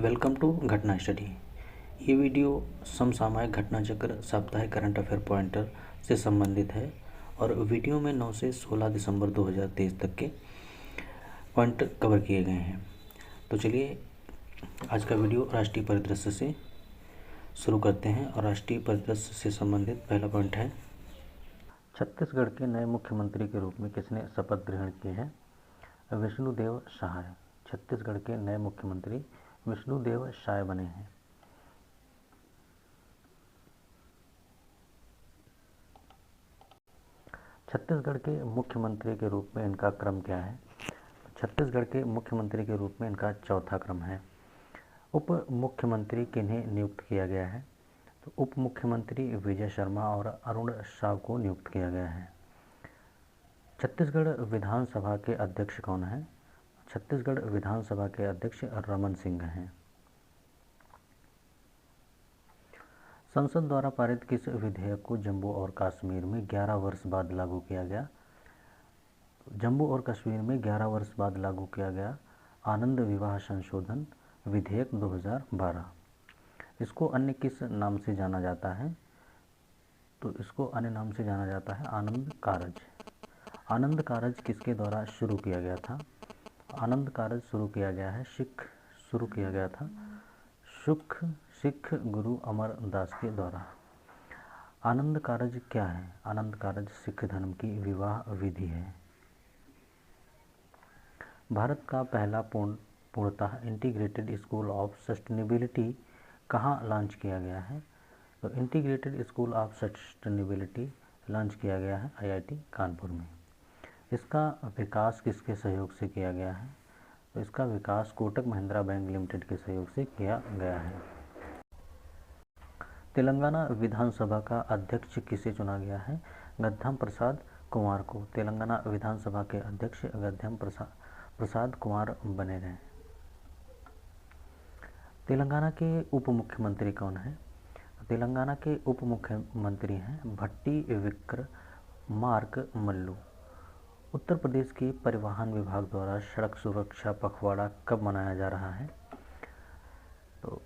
Welcome to घटना study. ये video समसामयिक घटना चक्र साप्ताहिक करंट अफेयर पॉइंटर से संबंधित है और वीडियो में 9 से 16 दिसंबर 2023 तक के पॉइंट कवर किए गए हैं। तो चलिए आज का वीडियो राष्ट्रीय परिदृश्य से शुरू करते हैं और राष्ट्रीय परिदृश्य से संबंधित पहला पॉइंट है, छत्तीसगढ़ के नए मुख्यमंत्री के रूप में किसने शपथ ग्रहण की है? विष्णुदेव साय। छत्तीसगढ़ के नए मुख्यमंत्री विष्णुदेव साय बने हैं। छत्तीसगढ़ के मुख्यमंत्री के रूप में इनका क्रम क्या है? छत्तीसगढ़ के मुख्यमंत्री के रूप में इनका चौथा क्रम है। उप मुख्यमंत्री किन्हें नियुक्त किया गया है? तो उप मुख्यमंत्री विजय शर्मा और अरुण साव को नियुक्त किया गया है। छत्तीसगढ़ विधानसभा के अध्यक्ष कौन हैं? छत्तीसगढ़ विधानसभा के अध्यक्ष रमन सिंह हैं। संसद द्वारा पारित किस विधेयक को जम्मू और कश्मीर में 11 वर्ष बाद लागू किया गया? जम्मू और कश्मीर में 11 वर्ष बाद लागू किया गया आनंद विवाह संशोधन विधेयक 2012। इसको अन्य किस नाम से जाना जाता है? तो इसको अन्य नाम से जाना जाता है आनंद कारज। आनंद कारज किसके द्वारा शुरू किया गया था? आनंद कारज शुरू किया गया था सिख गुरु अमरदास के द्वारा। आनंद कारज क्या है? आनंद कारज सिख धर्म की विवाह विधि है। भारत का पहला पूर्णतः इंटीग्रेटेड स्कूल ऑफ सस्टेनेबिलिटी कहाँ लॉन्च किया गया है? तो integrated school of sustainability launch किया गया है IIT कानपुर में। इसका विकास किसके सहयोग से किया गया है? तो इसका विकास कोटक महिंद्रा बैंक लिमिटेड के सहयोग से किया गया है। तेलंगाना विधानसभा का अध्यक्ष किसे चुना गया है? गद्दम प्रसाद कुमार को। तेलंगाना विधानसभा के अध्यक्ष गद्दम प्रसाद कुमार बने गए। तेलंगाना के उप मुख्यमंत्री कौन है? तेलंगाना के उप मुख्यमंत्री हैं भट्टी विक्रमार्क मल्लू। उत्तर प्रदेश के परिवहन विभाग द्वारा सड़क सुरक्षा पखवाड़ा कब मनाया जा रहा है? तो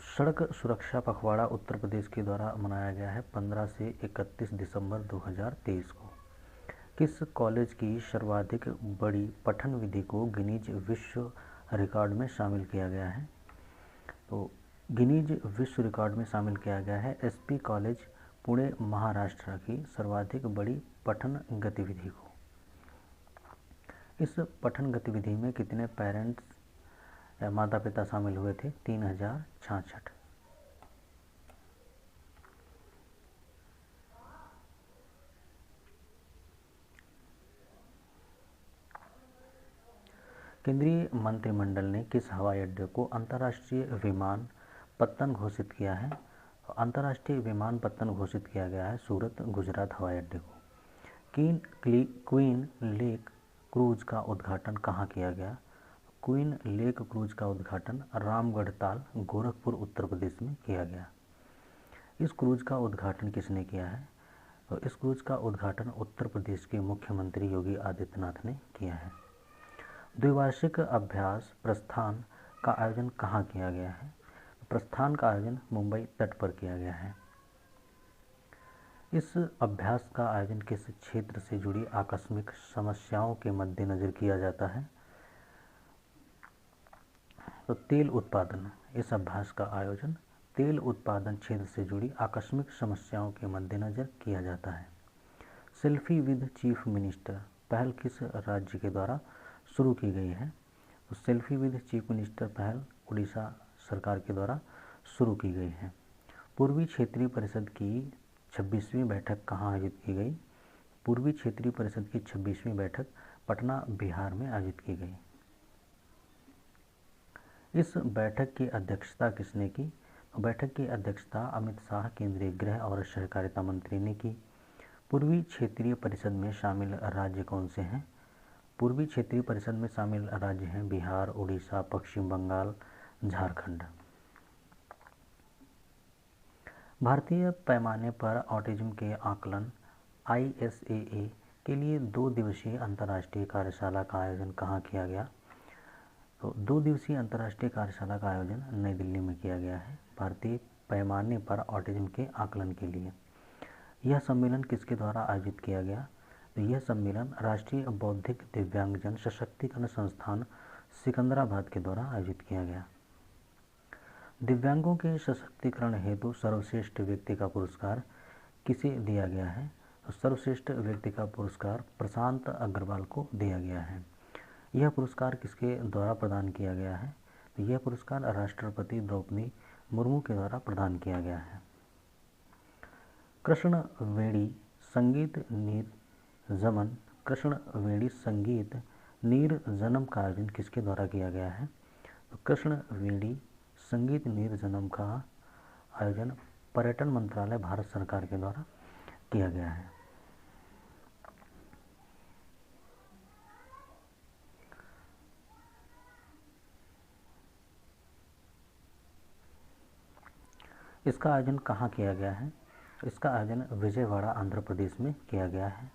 सड़क सुरक्षा पखवाड़ा उत्तर प्रदेश के द्वारा मनाया गया है 15 से 31 दिसंबर 2023 को। किस कॉलेज की सर्वाधिक बड़ी पठन विधि को गिनीज विश्व रिकॉर्ड में शामिल किया गया है? तो गिनीज विश्व रिकॉर्ड में शामिल किया गया है SP कॉलेज पुणे महाराष्ट्र की सर्वाधिक बड़ी पठन गतिविधि को। इस पठन गतिविधि में कितने पेरेंट्स या माता पिता शामिल हुए थे? 3066। केंद्रीय मंत्रिमंडल ने किस हवाई अड्डे को अंतर्राष्ट्रीय विमान पत्तन घोषित किया है? अंतर्राष्ट्रीय विमान पत्तन घोषित किया गया है सूरत गुजरात हवाई अड्डे को। क्वीन लेक क्रूज का उद्घाटन कहाँ किया गया? क्वीन लेक क्रूज का उद्घाटन रामगढ़ ताल गोरखपुर उत्तर प्रदेश में किया गया। इस क्रूज का उद्घाटन किसने किया है? तो इस क्रूज का उद्घाटन उत्तर प्रदेश के मुख्यमंत्री योगी आदित्यनाथ ने किया है। द्विवार्षिक अभ्यास प्रस्थान का आयोजन कहाँ किया गया है? प्रस्थान का आयोजन मुंबई तट पर किया गया है। इस अभ्यास का आयोजन किस क्षेत्र से जुड़ी आकस्मिक समस्याओं के मद्देनजर किया जाता है? तो तेल उत्पादन। इस अभ्यास का आयोजन तेल उत्पादन क्षेत्र से जुड़ी आकस्मिक समस्याओं के मद्देनजर किया जाता है। सेल्फी विद चीफ मिनिस्टर पहल किस राज्य के द्वारा शुरू की गई है? तो सेल्फी विद चीफ मिनिस्टर पहल उड़ीसा सरकार के द्वारा शुरू की गई है। पूर्वी क्षेत्रीय परिषद की 26वीं बैठक कहाँ आयोजित की गई? पूर्वी क्षेत्रीय परिषद की 26वीं बैठक पटना बिहार में आयोजित की गई। इस बैठक की अध्यक्षता किसने की? बैठक की अध्यक्षता अमित शाह केंद्रीय गृह और सहकारिता मंत्री ने की। पूर्वी क्षेत्रीय परिषद में शामिल राज्य कौन से हैं? पूर्वी क्षेत्रीय परिषद में शामिल राज्य हैं बिहार, उड़ीसा, पश्चिम बंगाल, झारखंड। भारतीय पैमाने पर ऑटिज्म के आकलन ISAA के लिए 2 दिवसीय अंतर्राष्ट्रीय कार्यशाला का आयोजन कहाँ किया गया? तो 2 दिवसीय अंतर्राष्ट्रीय कार्यशाला का आयोजन नई दिल्ली में किया गया है भारतीय पैमाने पर ऑटिज्म के आकलन के लिए। यह सम्मेलन किसके द्वारा आयोजित किया गया? तो यह सम्मेलन राष्ट्रीय बौद्धिक दिव्यांगजन सशक्तिकरण संस्थान सिकंदराबाद के द्वारा आयोजित किया गया। दिव्यांगों के सशक्तिकरण हेतु सर्वश्रेष्ठ व्यक्ति का पुरस्कार किसे दिया गया है? तो सर्वश्रेष्ठ व्यक्ति का पुरस्कार प्रशांत अग्रवाल को दिया गया है। यह पुरस्कार किसके द्वारा प्रदान किया गया है? तो यह पुरस्कार राष्ट्रपति द्रौपदी मुर्मू के द्वारा प्रदान किया गया है। कृष्णवेणी संगीत निर्जनम का आयोजन किसके द्वारा किया गया है? तो कृष्णवेणी संगीत निर्जनम का आयोजन पर्यटन मंत्रालय भारत सरकार के द्वारा किया गया है। इसका आयोजन कहाँ किया गया है? इसका आयोजन विजयवाड़ा आंध्र प्रदेश में किया गया है।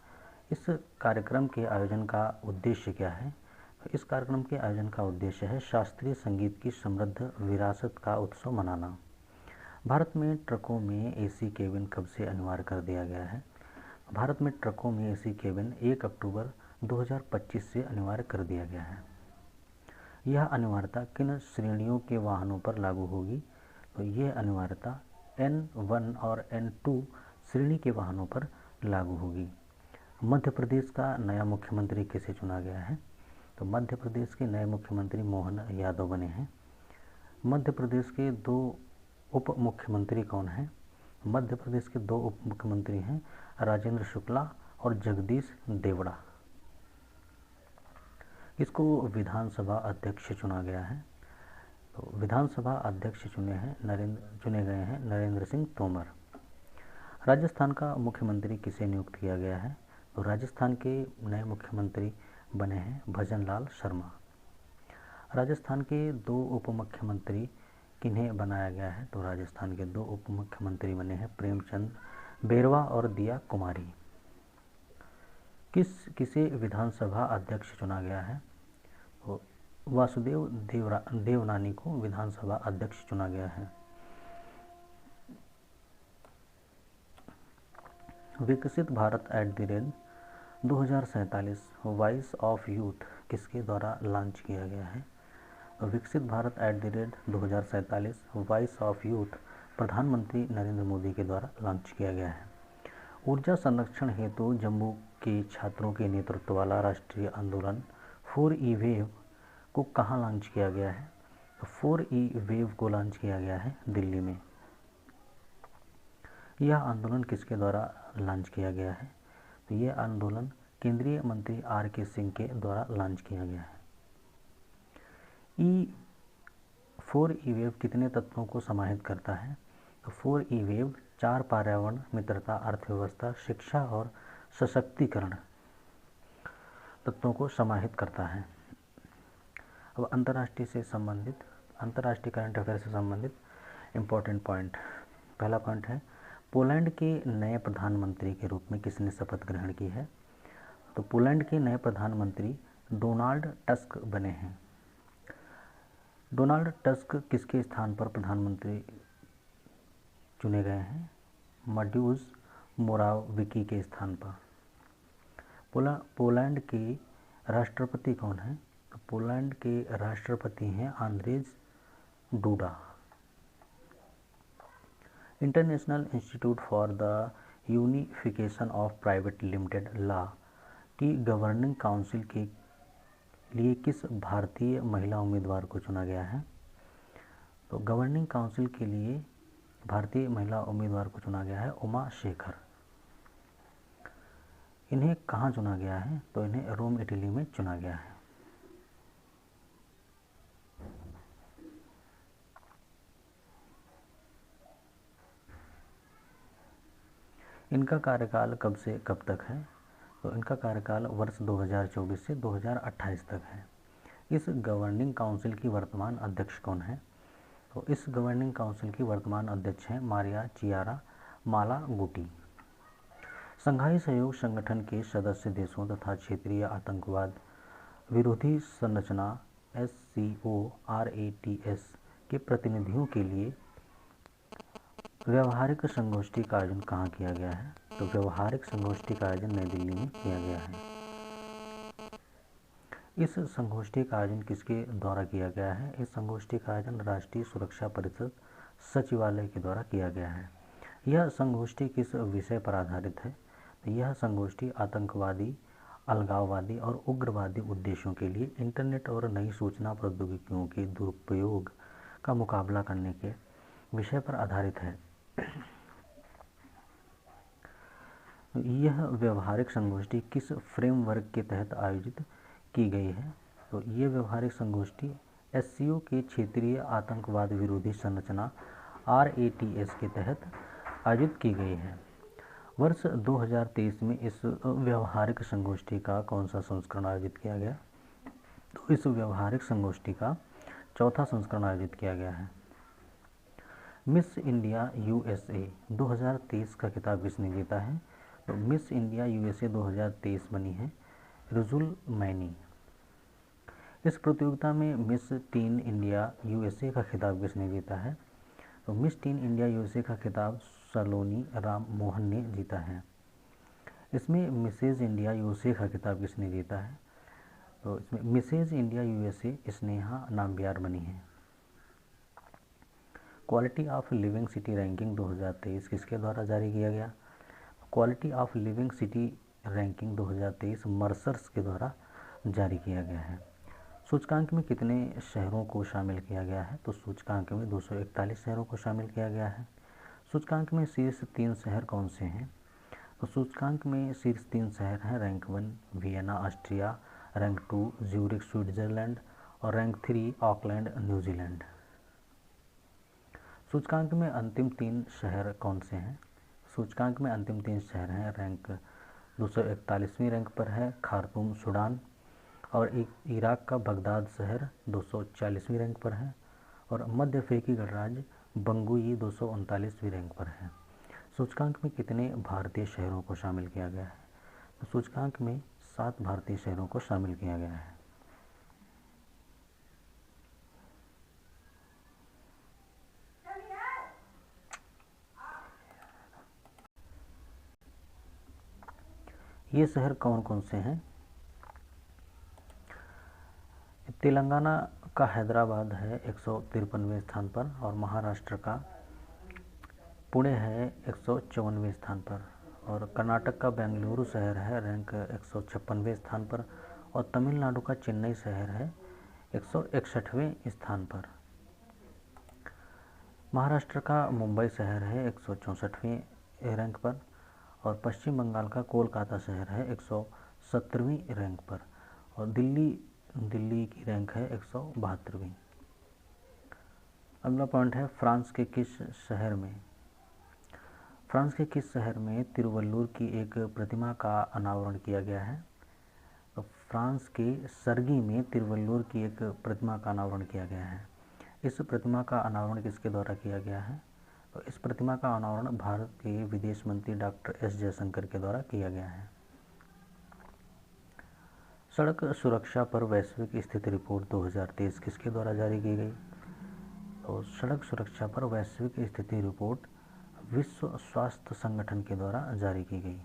इस कार्यक्रम के आयोजन का उद्देश्य क्या है? इस कार्यक्रम के आयोजन का उद्देश्य है शास्त्रीय संगीत की समृद्ध विरासत का उत्सव मनाना। भारत में ट्रकों में एसी केबिन कब से अनिवार्य कर दिया गया है? भारत में ट्रकों में एसी केबिन 1 अक्टूबर 2025 से अनिवार्य कर दिया गया है। यह अनिवार्यता किन श्रेणियों के वाहनों पर लागू होगी? तो यह अनिवार्यता N1 और N2 श्रेणी के वाहनों पर लागू होगी। मध्य प्रदेश का नया मुख्यमंत्री किसे चुना गया है? तो मध्य प्रदेश के नए मुख्यमंत्री मोहन यादव बने हैं। मध्य प्रदेश के 2 उप मुख्यमंत्री कौन हैं? मध्य प्रदेश के 2 उप मुख्यमंत्री हैं राजेंद्र शुक्ला और जगदीश देवड़ा। इसको विधानसभा अध्यक्ष चुना गया है। तो विधानसभा अध्यक्ष चुने गए हैं नरेंद्र सिंह तोमर। राजस्थान का मुख्यमंत्री किसे नियुक्त किया गया है? तो राजस्थान के नए मुख्यमंत्री बने हैं भजन लाल शर्मा। राजस्थान के 2 उप मुख्यमंत्री किन्हें बनाया गया है? तो राजस्थान के 2 उप मुख्यमंत्री बने हैं प्रेमचंद बेरवा और दिया कुमारी। किसे विधानसभा अध्यक्ष चुना गया है? तो वासुदेव देवनानी को विधानसभा अध्यक्ष चुना गया है। विकसित भारत @2047 वॉइस ऑफ यूथ किसके द्वारा लॉन्च किया गया है? विकसित भारत @2047 वॉइस ऑफ यूथ प्रधानमंत्री नरेंद्र मोदी के द्वारा लॉन्च किया गया है। ऊर्जा संरक्षण हेतु जम्मू के छात्रों के नेतृत्व वाला राष्ट्रीय आंदोलन 4E वेव को कहाँ लॉन्च किया गया है? तो 4E वेव को लॉन्च किया गया है दिल्ली में। यह आंदोलन किसके द्वारा लॉन्च किया गया है? तो यह आंदोलन केंद्रीय मंत्री RK सिंह के द्वारा लॉन्च किया गया है। 4E वेव कितने तत्वों को समाहित करता है? तो 4E वेव 4 पर्यावरण मित्रता अर्थव्यवस्था शिक्षा और सशक्तिकरण तत्वों को समाहित करता है। अब अंतर्राष्ट्रीय करंट अफेयर से संबंधित इम्पोर्टेंट पॉइंट। पहला पॉइंट है पोलैंड के नए प्रधानमंत्री के रूप में किसने शपथ ग्रहण की है? तो पोलैंड के नए प्रधानमंत्री डोनाल्ड टस्क बने हैं। डोनाल्ड टस्क किसके स्थान पर प्रधानमंत्री चुने गए हैं? मड्यूज मोराविकी के स्थान पर। पोलैंड के राष्ट्रपति कौन हैं? तो पोलैंड के राष्ट्रपति हैं Andrzej DUDA. International institute for the unification of private limited law की गवर्निंग काउंसिल के लिए किस भारतीय महिला उम्मीदवार को चुना गया है? तो गवर्निंग काउंसिल के लिए भारतीय महिला उम्मीदवार को चुना गया है उमा शेखर। इन्हें कहाँ चुना गया है? तो इन्हें रोम इटली में चुना गया है। इनका कार्यकाल कब से कब तक है? तो इनका कार्यकाल वर्ष 2024 से 2028 तक है। इस गवर्निंग काउंसिल की वर्तमान अध्यक्ष कौन है? तो इस गवर्निंग काउंसिल की वर्तमान अध्यक्ष हैं मारिया चियारा मालागुटी। संघाई सहयोग संगठन के सदस्य देशों तथा क्षेत्रीय आतंकवाद विरोधी संरचना SCORATS के प्रतिनिधियों के लिए व्यवहारिक संगोष्ठी का आयोजन कहाँ किया गया है? तो व्यवहारिक संगोष्ठी का आयोजन नई दिल्ली में किया गया है। इस संगोष्ठी का आयोजन किसके द्वारा किया गया है? इस संगोष्ठी का आयोजन राष्ट्रीय सुरक्षा परिषद सचिवालय के द्वारा किया गया है। यह संगोष्ठी किस विषय पर आधारित है? यह संगोष्ठी आतंकवादी, अलगाववादी और उग्रवादी उद्देश्यों के लिए इंटरनेट और नई सूचना प्रौद्योगिकियों के दुरुपयोग का मुकाबला करने के विषय पर आधारित है। यह व्यवहारिक संगोष्ठी किस फ्रेमवर्क के तहत आयोजित की गई है? तो ये व्यवहारिक संगोष्ठी SCO के क्षेत्रीय आतंकवाद विरोधी संरचना RATS के तहत आयोजित की गई है। वर्ष 2023 में इस व्यवहारिक संगोष्ठी का कौन सा संस्करण आयोजित किया गया? तो इस व्यवहारिक संगोष्ठी का चौथा संस्करण आयोजित किया गया है। मिस इंडिया USA 2023 का खिताब किसने जीता है? तो मिस इंडिया USA 2023 बनी है रुजुल मैनी। इस प्रतियोगिता में मिस टीन इंडिया USA का खिताब किसने जीता है? तो मिस टीन इंडिया USA का खिताब सलोनी राम मोहन ने जीता है। इसमें मिसेज इंडिया USA का खिताब किसने जीता है? तो इसमें Mrs India USA Sneha Nambiar बनी है। Quality of living city ranking 2023 किसके द्वारा जारी किया गया? Quality of living city ranking 2023 मर्सर्स के द्वारा जारी किया गया है। सूचकांक में कितने शहरों को शामिल किया गया है? तो सूचकांक में 241 शहरों को शामिल किया गया है। सूचकांक में शीर्ष 3 शहर कौन से हैं? तो सूचकांक में शीर्ष 3 शहर हैं rank 1 Vienna Austria, rank 2 Zurich Switzerland और रैंक 3 ऑकलैंड न्यूजीलैंड। सूचकांक में अंतिम 3 शहर कौन से हैं? सूचकांक में अंतिम 3 शहर हैं रैंक 241वीं रैंक पर है खार्तूम सूडान, और इराक का बगदाद शहर 240वीं रैंक पर है, और मध्य अफ्रीकी गणराज्य बंगुई 239वीं रैंक पर है। सूचकांक में कितने भारतीय शहरों को शामिल किया गया है? तो सूचकांक में 7 भारतीय शहरों को शामिल किया गया है। ये शहर कौन कौन से हैं? तेलंगाना का हैदराबाद है 153वें स्थान पर, और महाराष्ट्र का पुणे है 154वें स्थान पर, और कर्नाटक का बेंगलुरु शहर है रैंक 156वें स्थान पर, और तमिलनाडु का चेन्नई शहर है 161वें स्थान पर। महाराष्ट्र का मुंबई शहर है 164वें रैंक पर, और पश्चिम बंगाल का कोलकाता शहर है 170वीं रैंक पर, और दिल्ली की रैंक है 172वीं। अगला पॉइंट है फ्रांस के किस शहर में तिरुवल्लुर की एक प्रतिमा का अनावरण किया गया है? तो फ्रांस के सर्गी में तिरुवल्लुर की एक प्रतिमा का अनावरण किया गया है। इस प्रतिमा का अनावरण किसके द्वारा किया गया है? तो इस प्रतिमा का अनावरण भारत के विदेश मंत्री डॉक्टर S जयशंकर के द्वारा किया गया है। सड़क सुरक्षा पर वैश्विक स्थिति रिपोर्ट 2023 किसके द्वारा जारी की गई? तो सड़क सुरक्षा पर वैश्विक स्थिति रिपोर्ट विश्व स्वास्थ्य संगठन के द्वारा जारी की गई।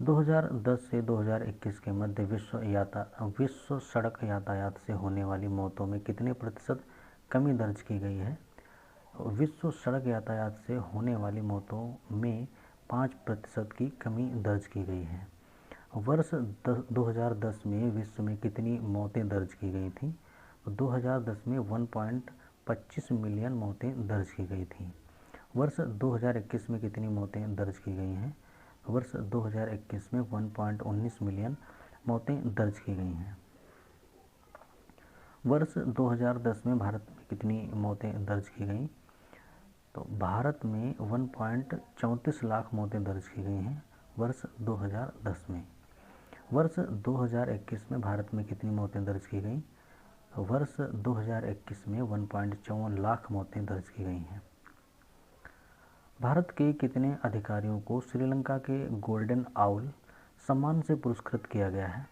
2010 से 2021 के मध्य विश्व सड़क यातायात से होने वाली मौतों में कितने प्रतिशत कमी दर्ज की गई है? विश्व सड़क यातायात से होने वाली मौतों में 5% की कमी दर्ज की गई है। वर्ष 2010 में विश्व में कितनी मौतें दर्ज की गई थी? 2010 में 1.25 मिलियन मौतें दर्ज की गई थी। वर्ष 2021 में कितनी मौतें दर्ज की गई हैं? वर्ष 2021 में 1.19 मिलियन मौतें दर्ज की गई हैं। वर्ष 2010 में भारत में कितनी मौतें दर्ज की गई? तो भारत में 1.34 लाख मौतें दर्ज की गई हैं वर्ष 2010 में। वर्ष 2021 में भारत में कितनी मौतें दर्ज की गई? वर्ष 2021 में 1.54 लाख मौतें दर्ज की गई हैं। भारत के कितने अधिकारियों को श्रीलंका के गोल्डन आउल सम्मान से पुरस्कृत किया गया है?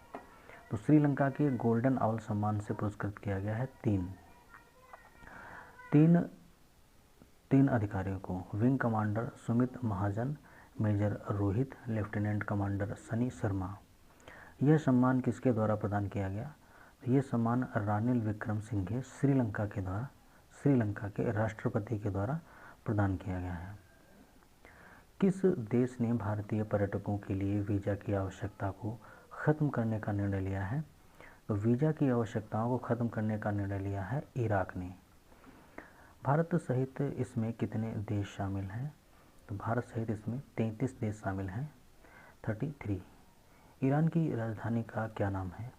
तो श्रीलंका के गोल्डन आउल सम्मान से पुरस्कृत किया गया है तीन अधिकारियों को, wing commander Sumit Mahajan, major Rohit, lieutenant commander Sunny Sharma. यह सम्मान किसके द्वारा प्रदान किया गया? यह सम्मान रानिल विक्रमसिंघे श्रीलंका के राष्ट्रपति के द्वारा प्रदान किया गया है। किस देश ने भारतीय पर्यटकों के लिए वीज़ा की आवश्यकता को ख़त्म करने का निर्णय लिया है? तो वीज़ा की आवश्यकताओं को ख़त्म करने का निर्णय लिया है इराक ने। भारत सहित इसमें कितने देश शामिल हैं? तो भारत सहित इसमें 33 देश शामिल हैं, 33। ईरान की राजधानी का क्या नाम है?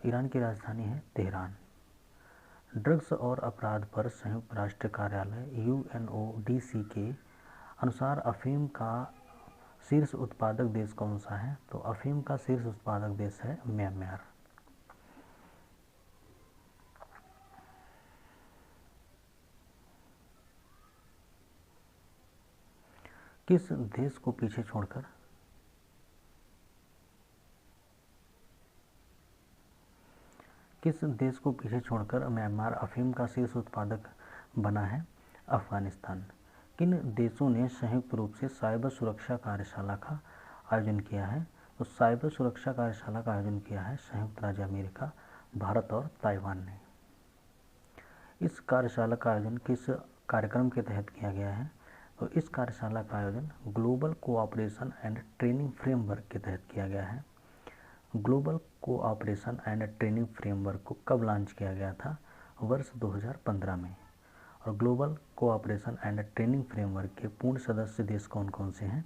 ईरान की राजधानी है तेहरान। ड्रग्स और अपराध पर संयुक्त राष्ट्र कार्यालय UNODC के अनुसार अफीम का शीर्ष उत्पादक देश कौन सा है? तो अफीम का शीर्ष उत्पादक देश है म्यांमार। किस देश को पीछे छोड़कर म्यांमार अफीम का शीर्ष उत्पादक बना है? अफगानिस्तान। किन देशों ने संयुक्त रूप से साइबर सुरक्षा कार्यशाला का आयोजन किया है? तो साइबर सुरक्षा कार्यशाला का आयोजन किया है संयुक्त राज्य अमेरिका, भारत और ताइवान ने। इस कार्यशाला का आयोजन किस कार्यक्रम के तहत किया गया है? तो इस कार्यशाला का आयोजन global cooperation and training framework के तहत किया गया है। Global cooperation and training framework को कब लॉन्च किया गया था? वर्ष 2015 में। और global cooperation and training framework के पूर्ण सदस्य देश कौन कौन से हैं?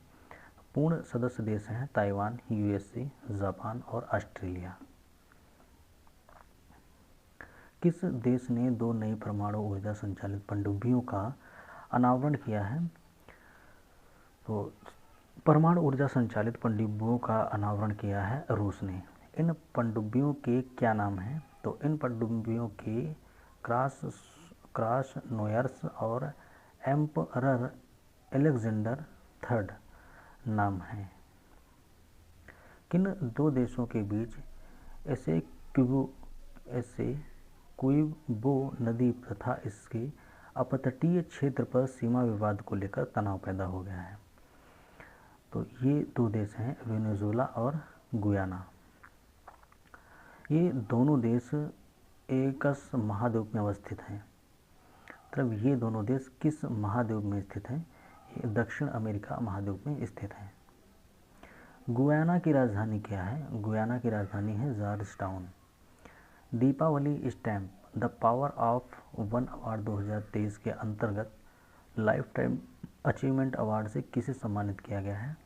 पूर्ण सदस्य देश हैं ताइवान, USA, जापान और ऑस्ट्रेलिया। किस देश ने 2 नई परमाणु ऊर्जा संचालित पनडुब्बियों का अनावरण किया है? तो परमाणु ऊर्जा संचालित पनडुब्बियों का अनावरण किया है रूस ने। इन पनडुब्बियों के क्या नाम हैं? तो इन पनडुब्बियों के क्रासनोयर्स और एम्परर अलेक्जेंडर III नाम हैं। किन 2 देशों के बीच एसेक्विबो नदी तथा इसके अपतटीय क्षेत्र पर सीमा विवाद को लेकर तनाव पैदा हो गया है? तो ये 2 देश हैं वेनेजुएला और गुयाना। ये दोनों देश एकस महाद्वीप में अवस्थित हैं। मतलब ये दोनों देश किस महाद्वीप में स्थित हैं? ये दक्षिण अमेरिका महाद्वीप में स्थित हैं। गुयाना की राजधानी क्या है? गुयाना की राजधानी है Georgetown. Deepawali stamp the power of one award 2023 के अंतर्गत लाइफ टाइम अचीवमेंट अवार्ड से किसे सम्मानित किया गया है?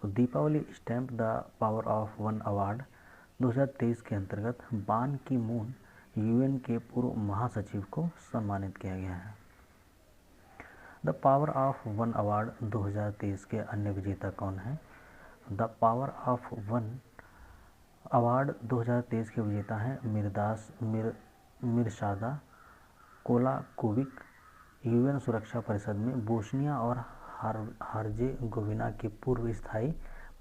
तो Deepawali stamp the power of one award 2023 के अंतर्गत बान की मून UN के पूर्व महासचिव को सम्मानित किया गया है। The power of one award 2023 के अन्य विजेता कौन हैं? The power of one award 2023 के विजेता हैं मिरशादा कोलाकोविक, UN सुरक्षा परिषद में बोस्निया और हर्जेगोविना के पूर्व स्थायी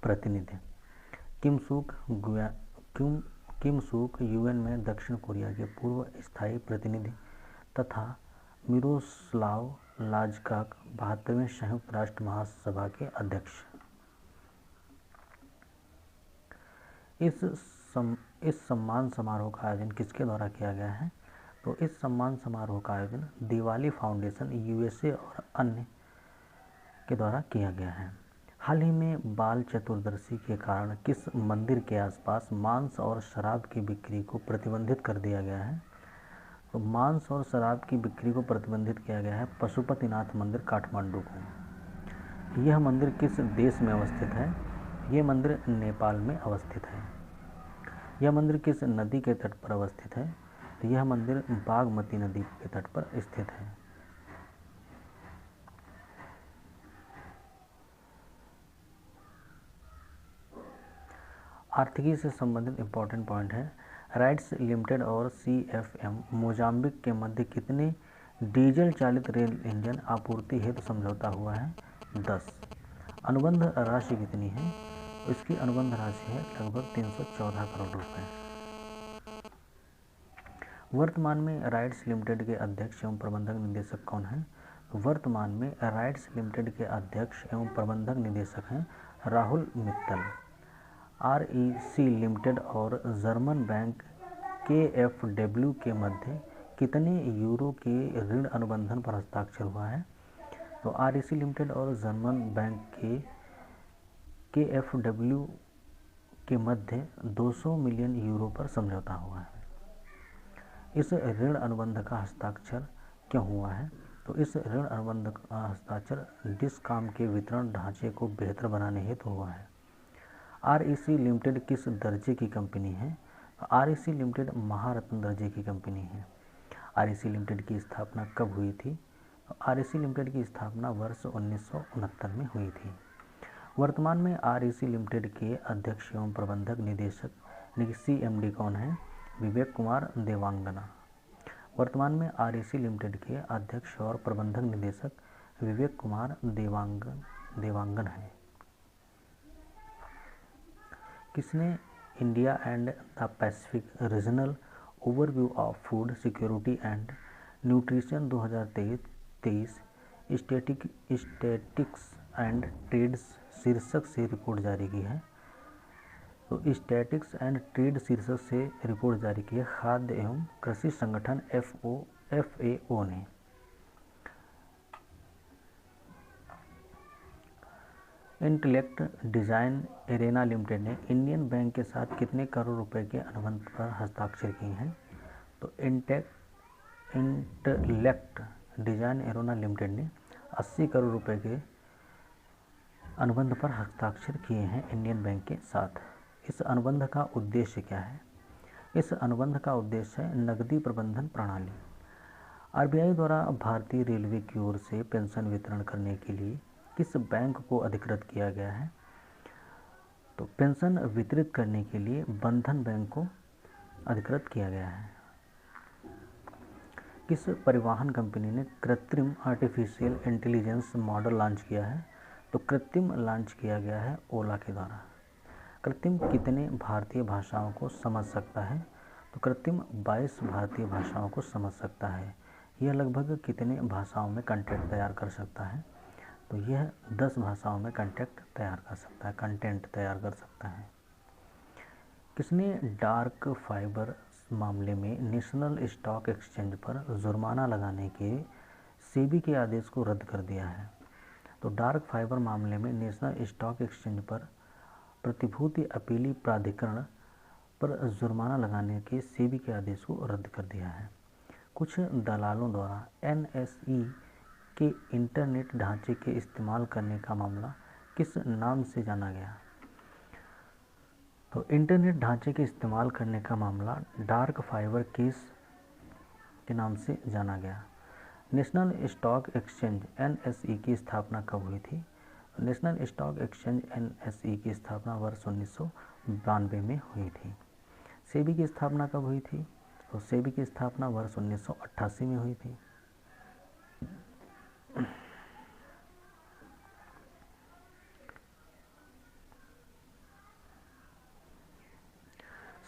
प्रतिनिधि। किम सूक UN में दक्षिण कोरिया के पूर्व स्थायी प्रतिनिधि तथा मिरोस्लाव लाजकाक 72वें संयुक्त राष्ट्र महासभा के अध्यक्ष। इस सम्मान समारोह का आयोजन किसके द्वारा किया गया है? तो इस सम्मान समारोह का आयोजन दिवाली फाउंडेशन USA और अन्य के द्वारा किया गया है। हाल ही में बाल चतुर्दशी के कारण किस मंदिर के आसपास मांस और शराब की बिक्री को प्रतिबंधित कर दिया गया है? तो मांस और शराब की बिक्री को प्रतिबंधित किया गया है पशुपतिनाथ मंदिर काठमांडू को। यह मंदिर किस देश में अवस्थित है? यह मंदिर नेपाल में अवस्थित है। यह मंदिर किस नदी के तट पर अवस्थित है? तो यह मंदिर बागमती नदी के तट पर स्थित है। आर्थिकी से संबंधित इम्पोर्टेंट पॉइंट है। राइट्स लिमिटेड और CFM मोजाम्बिक के मध्य कितने डीजल चालित रेल इंजन आपूर्ति हेतु समझौता हुआ है? 10। अनुबंध राशि कितनी है? इसकी अनुबंध राशि है लगभग 314 करोड़ रुपए। वर्तमान में राइट्स लिमिटेड के अध्यक्ष एवं प्रबंधक निदेशक कौन हैं? वर्तमान में राइट्स लिमिटेड के अध्यक्ष एवं प्रबंधक निदेशक हैं राहुल मित्तल। REC लिमिटेड और जर्मन बैंक KfW के मध्य कितने यूरो के ऋण अनुबंधन पर हस्ताक्षर हुआ है? तो REC लिमिटेड और जर्मन बैंक के KfW के मध्य 200 मिलियन यूरो पर समझौता हुआ है। इस ऋण अनुबंध का हस्ताक्षर क्यों हुआ है? तो इस ऋण अनुबंध का हस्ताक्षर डिस्कॉम के वितरण ढांचे को बेहतर बनाने हेतु हुआ है। REC लिमिटेड किस दर्जे की कंपनी है? REC लिमिटेड महारत्न दर्जे की कंपनी है। REC लिमिटेड की स्थापना कब हुई थी? REC लिमिटेड की स्थापना वर्ष 1969 में हुई थी। वर्तमान में REC लिमिटेड के अध्यक्ष एवं प्रबंधक निदेशक CMD कौन है? विवेक कुमार देवांगना। वर्तमान में REC लिमिटेड के अध्यक्ष और प्रबंधक निदेशक विवेक कुमार देवांगन है। किसने India and the Pacific regional overview of food security and nutrition 2023 statistics and trends शीर्षक से रिपोर्ट जारी की है? तो स्टैटिस्टिक्स एंड ट्रेड शीर्षक से रिपोर्ट जारी की है खाद्य एवं कृषि संगठन FAO ने। इंटेलेक्ट डिजाइन एरेना लिमिटेड ने इंडियन बैंक के साथ कितने करोड़ रुपए के अनुबंध पर हस्ताक्षर किए हैं? तो इंटेलेक्ट डिजाइन एरेना लिमिटेड ने 80 करोड़ रुपए के अनुबंध पर हस्ताक्षर किए हैं इंडियन बैंक के साथ। इस अनुबंध का उद्देश्य क्या है? इस अनुबंध का उद्देश्य है नकदी प्रबंधन प्रणाली। RBI द्वारा भारतीय रेलवे की ओर से पेंशन वितरण करने के लिए किस बैंक को अधिकृत किया गया है? तो पेंशन वितरित करने के लिए बंधन बैंक को अधिकृत किया गया है। किस परिवहन कंपनी ने कृत्रिम आर्टिफिशियल इंटेलिजेंस मॉडल लॉन्च किया है? तो कृत्रिम लॉन्च किया गया है ओला के द्वारा। कृत्रिम कितने भारतीय भाषाओं को समझ सकता है? तो कृत्रिम 22 भारतीय भाषाओं को समझ सकता है। यह लगभग कितने भाषाओं में कंटेंट तैयार कर सकता है? तो यह 10 भाषाओं में कंटेंट तैयार कर सकता है। किसने डार्क फाइबर मामले में नेशनल स्टॉक एक्सचेंज पर जुर्माना लगाने के सेबी के आदेश को रद्द कर दिया है? तो डार्क फाइबर मामले में नेशनल स्टॉक एक्सचेंज पर प्रतिभूति अपीली प्राधिकरण पर जुर्माना लगाने के सेबी के आदेश को रद्द कर दिया है। कुछ दलालों द्वारा NSE के इंटरनेट ढांचे के इस्तेमाल करने का मामला किस नाम से जाना गया? तो इंटरनेट ढांचे के इस्तेमाल करने का मामला डार्क फाइबर केस के नाम से जाना गया। नेशनल स्टॉक एक्सचेंज NSE की स्थापना कब हुई थी? नेशनल स्टॉक एक्सचेंज NSE की स्थापना वर्ष 1992 में हुई थी। सेबी की स्थापना कब हुई थी? तो सेबी की स्थापना वर्ष 1988 में हुई थी।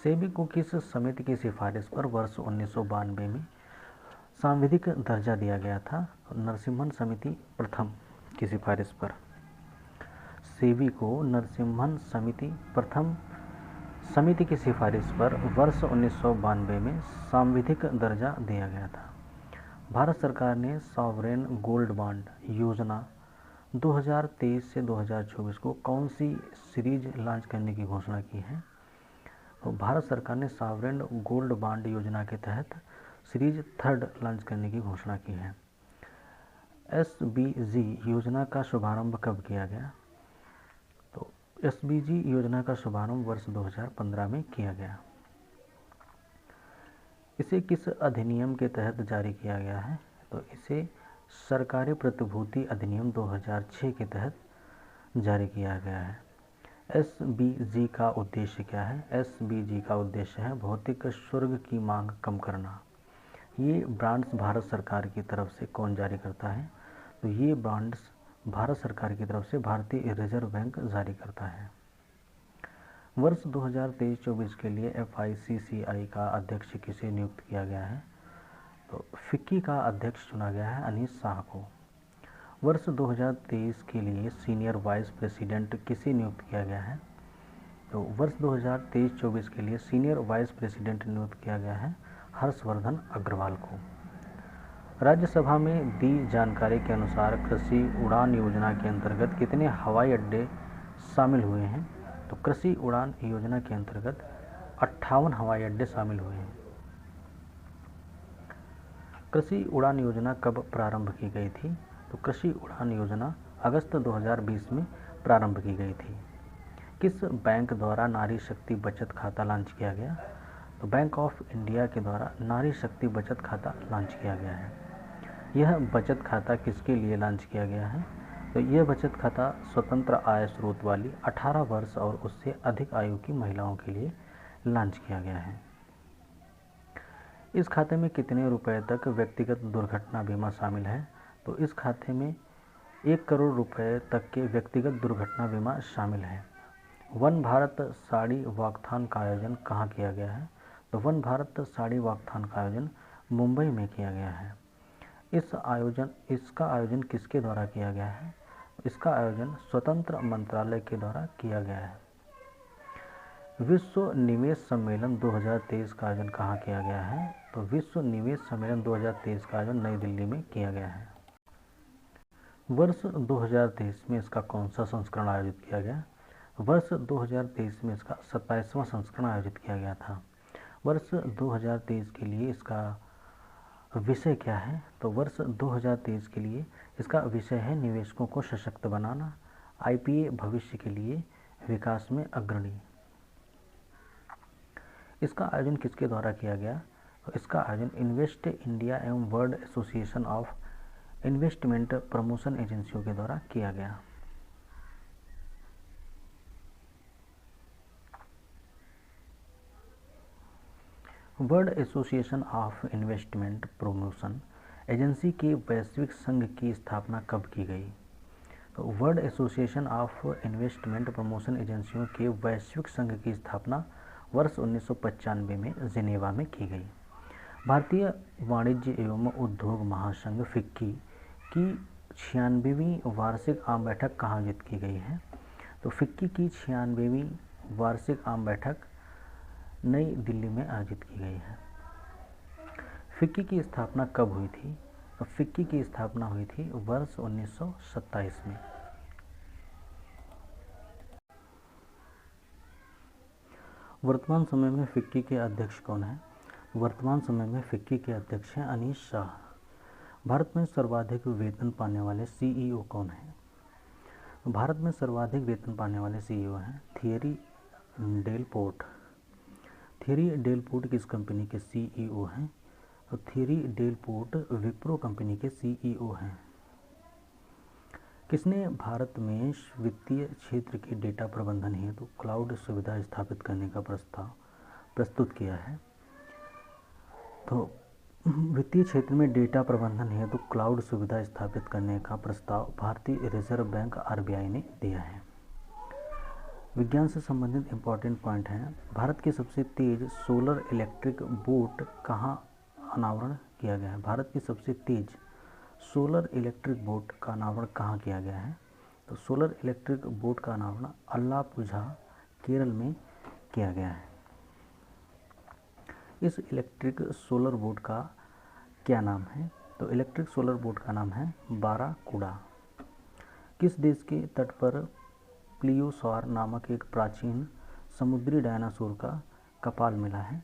सेबी को किस समिति की सिफारिश पर वर्ष 1992 में सांविधिक दर्जा दिया गया था? नरसिम्हन समिति प्रथम की सिफारिश पर। सेबी को नरसिम्हन समिति प्रथम समिति की सिफारिश पर वर्ष 1992 में सांविधिक दर्जा दिया गया था। भारत सरकार ने सॉवरेन गोल्ड बॉन्ड योजना 2023 से 2024 को कौन सी सीरीज लॉन्च करने की घोषणा की है? तो भारत सरकार ने सॉवरेन गोल्ड बॉन्ड योजना के तहत सीरीज 3 लॉन्च करने की घोषणा की है। SBG योजना का शुभारंभ कब किया गया? तो SBG योजना का शुभारंभ वर्ष 2015 में किया गया। इसे किस अधिनियम के तहत जारी किया गया है? तो इसे सरकारी प्रतिभूति अधिनियम 2006 के तहत जारी किया गया है। SBG का उद्देश्य क्या है? SBG का उद्देश्य है भौतिक शुल्क की मांग कम करना। ये बॉन्ड्स भारत सरकार की तरफ से कौन जारी करता है? तो ये बॉन्ड्स भारत सरकार की तरफ से भारतीय रिजर्व बैंक जारी करता है। वर्ष 2023-24 के लिए FICCI का अध्यक्ष किसे नियुक्त किया गया है? तो फिक्की का अध्यक्ष चुना गया है अनीस शाह को। वर्ष 2023 के लिए सीनियर वाइस प्रेसिडेंट किसे नियुक्त किया गया है? तो वर्ष 2023-24 के लिए सीनियर वाइस प्रेसिडेंट नियुक्त किया गया है हर्षवर्धन अग्रवाल को। राज्यसभा में दी जानकारी के अनुसार कृषि उड़ान योजना के अंतर्गत कितने हवाई अड्डे शामिल हुए हैं? तो कृषि उड़ान योजना के अंतर्गत 58 हवाई अड्डे शामिल हुए हैं। कृषि उड़ान योजना कब प्रारंभ की गई थी? तो कृषि उड़ान योजना अगस्त 2020 में प्रारंभ की गई थी। किस बैंक द्वारा नारी शक्ति बचत खाता लॉन्च किया गया? तो बैंक ऑफ इंडिया के द्वारा नारी शक्ति बचत खाता लॉन्च किया गया है। यह बचत खाता किसके लिए लॉन्च किया गया है? तो यह बचत खाता स्वतंत्र आय स्रोत वाली 18 वर्ष और उससे अधिक आयु की महिलाओं के लिए लॉन्च किया गया है। इस खाते में कितने रुपए तक व्यक्तिगत दुर्घटना बीमा शामिल है? तो इस खाते में 1 करोड़ रुपए तक के व्यक्तिगत दुर्घटना बीमा शामिल है। वन भारत साड़ी वॉकथॉन का आयोजन कहाँ किया गया है? तो वन भारत साड़ी वॉकथॉन का आयोजन मुंबई में किया गया है। इसका आयोजन किसके द्वारा किया गया है? इसका आयोजन स्वतंत्र मंत्रालय के द्वारा किया गया है। विश्व निवेश सम्मेलन 2023 का आयोजन कहाँ किया गया है? तो विश्व निवेश सम्मेलन 2023 का आयोजन नई दिल्ली में किया गया है। वर्ष 2023 में इसका कौन सा संस्करण आयोजित किया गया? वर्ष 2023 में इसका 27वां संस्करण आयोजित किया गया था। वर्ष 2023 के लिए इसका विषय क्या है? तो वर्ष 2023 के लिए इसका विषय है निवेशकों को सशक्त बनाना, IPA भविष्य के लिए विकास में अग्रणी। इसका आयोजन किसके द्वारा किया गया? तो इसका आयोजन इन्वेस्ट इंडिया एवं world association of investment promotion एजेंसियों के द्वारा किया गया। World association of investment promotion agency के वैश्विक संघ की स्थापना कब की गई? तो world association of investment promotion एजेंसियों के वैश्विक संघ की स्थापना वर्ष 1995 में जिनेवा में की गई। भारतीय वाणिज्य एवं उद्योग महासंघ फिक्की की 96वीं वार्षिक आम बैठक कहाँ आयोजित की गई है? तो फिक्की की 96वीं वार्षिक आम बैठक नई दिल्ली में आयोजित की गई है। फिक्की की स्थापना कब हुई थी? तो फिक्की की स्थापना हुई थी वर्ष 1927 में। वर्तमान समय में फिक्की के अध्यक्ष कौन है? वर्तमान समय में फिक्की के अध्यक्ष हैं अनीस शाह। भारत में सर्वाधिक वेतन पाने वाले CEO कौन हैं? भारत में सर्वाधिक वेतन पाने वाले CEO हैं Thierry Delaporte. Thierry Delaporte किस कंपनी के CEO हैं? तो Thierry Delaporte Wipro company के CEO हैं। किसने भारत में वित्तीय क्षेत्र के डेटा प्रबंधन हेतु क्लाउड सुविधा स्थापित करने का प्रस्ताव प्रस्तुत किया है? तो वित्तीय क्षेत्र में डेटा प्रबंधन हेतु क्लाउड सुविधा स्थापित करने का प्रस्ताव भारतीय रिजर्व बैंक RBI ने दिया है। विज्ञान से संबंधित इम्पोर्टेंट पॉइंट हैं। भारत के सबसे तेज सोलर इलेक्ट्रिक बोट कहाँ अनावरण किया गया है? भारत की सबसे तेज सोलर इलेक्ट्रिक बोट का अनावरण कहाँ किया गया है? तो सोलर इलेक्ट्रिक बोट का अनावरण अल्लापुझा केरल में किया गया है। इस इलेक्ट्रिक सोलर बोट का क्या नाम है? तो इलेक्ट्रिक सोलर बोट का नाम है बाराकूडा। किस देश के तट पर प्लियोसॉर नामक एक प्राचीन समुद्री डायनासोर का कपाल मिला है?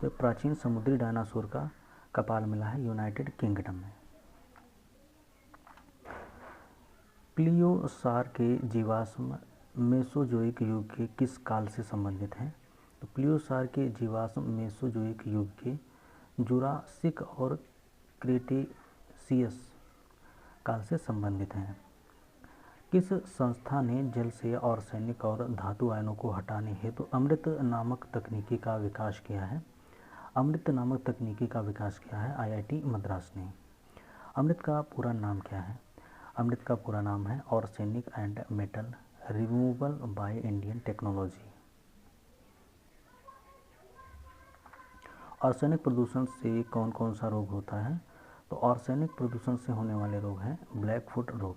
तो प्राचीन समुद्री डायनासोर का कपाल मिला है यूनाइटेड किंगडम में। प्लियोसार के जीवाश्म मेसोजोइक युग के किस काल से संबंधित हैं? तो प्लियोसार के जीवाश्म मेसोजोइक युग के जुरासिक और क्रेटेशियस काल से संबंधित हैं। किस संस्था ने जल से आर्सेनिक और धातु आयनों को हटाने हेतु अमृत नामक तकनीकी का विकास किया है? अमृत नामक तकनीकी का विकास किया है IIT मद्रास ने। अमृत का पूरा नाम क्या है? अमृत का पूरा नाम है arsenic and metal removal by Indian technology. Arsenic प्रदूषण से कौन कौन सा रोग होता है? तो आर्सेनिक प्रदूषण से होने वाले रोग हैं ब्लैक फुट रोग।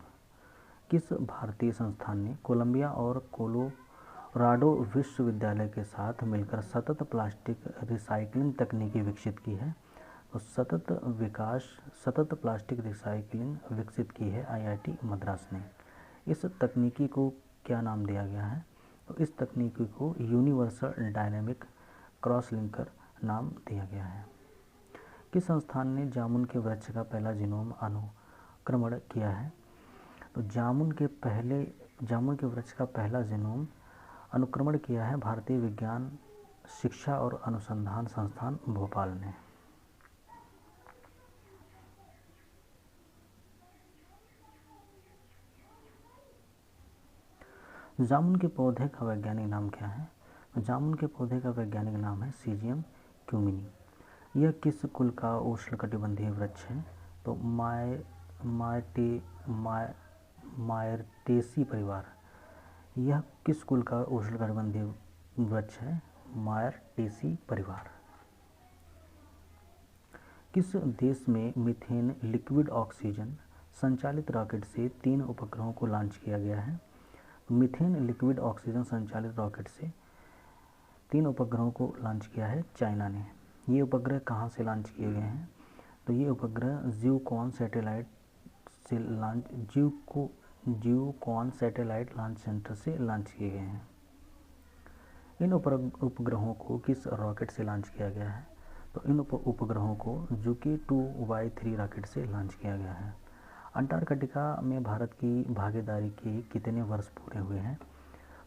किस भारतीय संस्थान ने कोलंबिया और कोलोराडो विश्वविद्यालय के साथ मिलकर सतत प्लास्टिक रिसाइक्लिंग तकनीकी विकसित की है? तो सतत प्लास्टिक रिसाइक्लिंग विकसित की है आईआईटी मद्रास ने। इस तकनीकी को क्या नाम दिया गया है? तो इस तकनीकी को यूनिवर्सल डायनेमिक क्रॉस लिंकर नाम दिया गया है। किस संस्थान ने जामुन के वृक्ष का पहला जीनोम अनुक्रमण किया है? तो जामुन के वृक्ष का पहला जीनोम अनुक्रमण किया है भारतीय विज्ञान शिक्षा और अनुसंधान संस्थान भोपाल ने। जामुन के पौधे का वैज्ञानिक नाम क्या है? जामुन के पौधे का वैज्ञानिक नाम है सीजियम क्यूमिनी। यह किस कुल का उष्णकटिबंधीय वृक्ष है? तो मायरटेसी परिवार। यह किस कुल का उष्णकटिबंधीय वृक्ष है? मायरटेसी परिवार। किस देश में मीथेन लिक्विड ऑक्सीजन संचालित रॉकेट से 3 उपग्रहों को लॉन्च किया गया है? मीथेन लिक्विड ऑक्सीजन संचालित रॉकेट से 3 उपग्रहों को लॉन्च किया है चाइना ने। ये उपग्रह कहाँ से लॉन्च किए गए हैं? तो ये उपग्रह ज्यूकॉन सैटेलाइट लॉन्च सेंटर से लॉन्च किए गए हैं। इन उपग्रहों को किस रॉकेट से लॉन्च किया गया है? तो इन उपग्रहों को जुकी 2Y3 रॉकेट से लॉन्च किया गया है। अंटार्कटिका में भारत की भागीदारी के कितने वर्ष पूरे हुए हैं?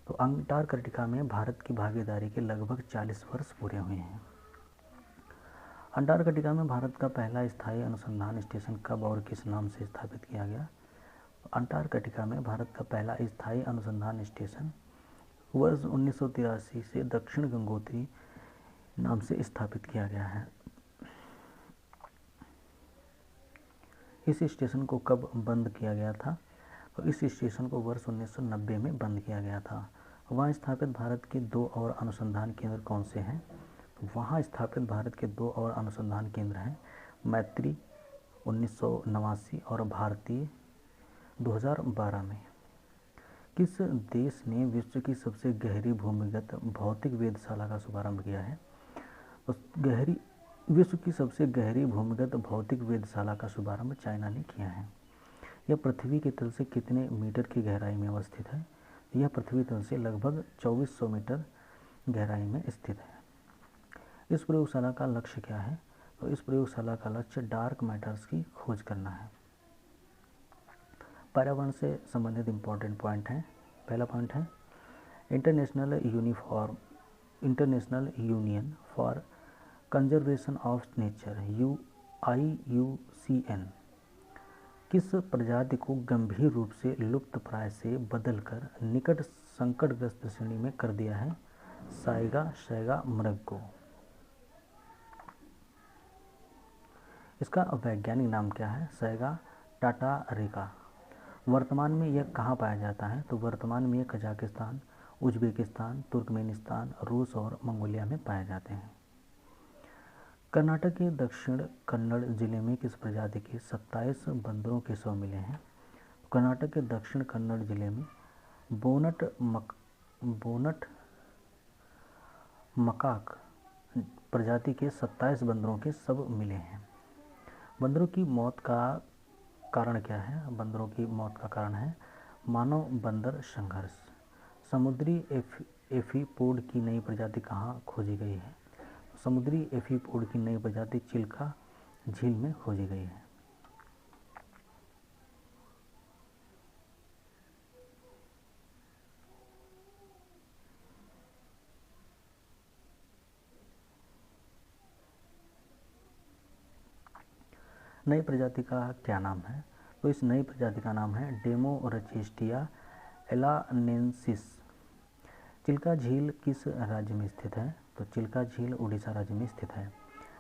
तो अंटार्कटिका में भारत की भागीदारी के लगभग 40 वर्ष पूरे हुए हैं। अंटार्कटिका में भारत का पहला स्थायी अनुसंधान स्टेशन कब और किस नाम से स्थापित किया गया? अंटार्कटिका में भारत का पहला स्थायी अनुसंधान स्टेशन वर्ष 1983 से दक्षिण गंगोत्री नाम से स्थापित किया गया है। इस स्टेशन को कब बंद किया गया था? तो इस स्टेशन को वर्ष 1990 में बंद किया गया था। वहाँ स्थापित भारत के 2 और अनुसंधान केंद्र कौन से हैं? तो वहाँ स्थापित भारत के 2 और अनुसंधान केंद्र हैं मैत्री 1989 और भारतीय 2012 में। किस देश ने विश्व की सबसे गहरी भूमिगत भौतिक वेधशाला का शुभारंभ किया है? तो विश्व की सबसे गहरी भूमिगत भौतिक वेधशाला का शुभारंभ चाइना ने किया है। यह पृथ्वी के तल से कितने मीटर की गहराई में अवस्थित है? यह पृथ्वी तल से लगभग 2400 मीटर गहराई में स्थित है। इस प्रयोगशाला का लक्ष्य क्या है? तो इस प्रयोगशाला का लक्ष्य डार्क मैटर्स की खोज करना है। पर्यावरण से संबंधित इम्पोर्टेंट पॉइंट हैं। पहला पॉइंट है international union for conservation of nature IUCN किस प्रजाति को गंभीर रूप से लुप्तप्राय से बदलकर निकट संकटग्रस्त श्रेणी में कर दिया है? साइगा मृग को। इसका वैज्ञानिक नाम क्या है? साइगा टाटारिका। वर्तमान में यह कहाँ पाया जाता है? तो वर्तमान में यह कजाकिस्तान, उज्बेकिस्तान, तुर्कमेनिस्तान, रूस और मंगोलिया में पाए जाते हैं। कर्नाटक के दक्षिण कन्नड़ जिले में किस प्रजाति के 27 बंदरों के शव मिले हैं? कर्नाटक के दक्षिण कन्नड़ जिले में बोनट मकाक प्रजाति के 27 बंदरों के शव मिले हैं। बंदरों की मौत का कारण क्या है? बंदरों की मौत का कारण है मानव बंदर संघर्ष। समुद्री एफीपोड की नई प्रजाति कहाँ खोजी गई है? समुद्री एफीपोड की नई प्रजाति चिल्का झील में खोजी गई है। नई प्रजाति का क्या नाम है? तो इस नई प्रजाति का नाम है डेमोरचिस्टिया एलानेंसिस। चिल्का झील किस राज्य में स्थित है? तो चिल्का झील उड़ीसा राज्य में स्थित है।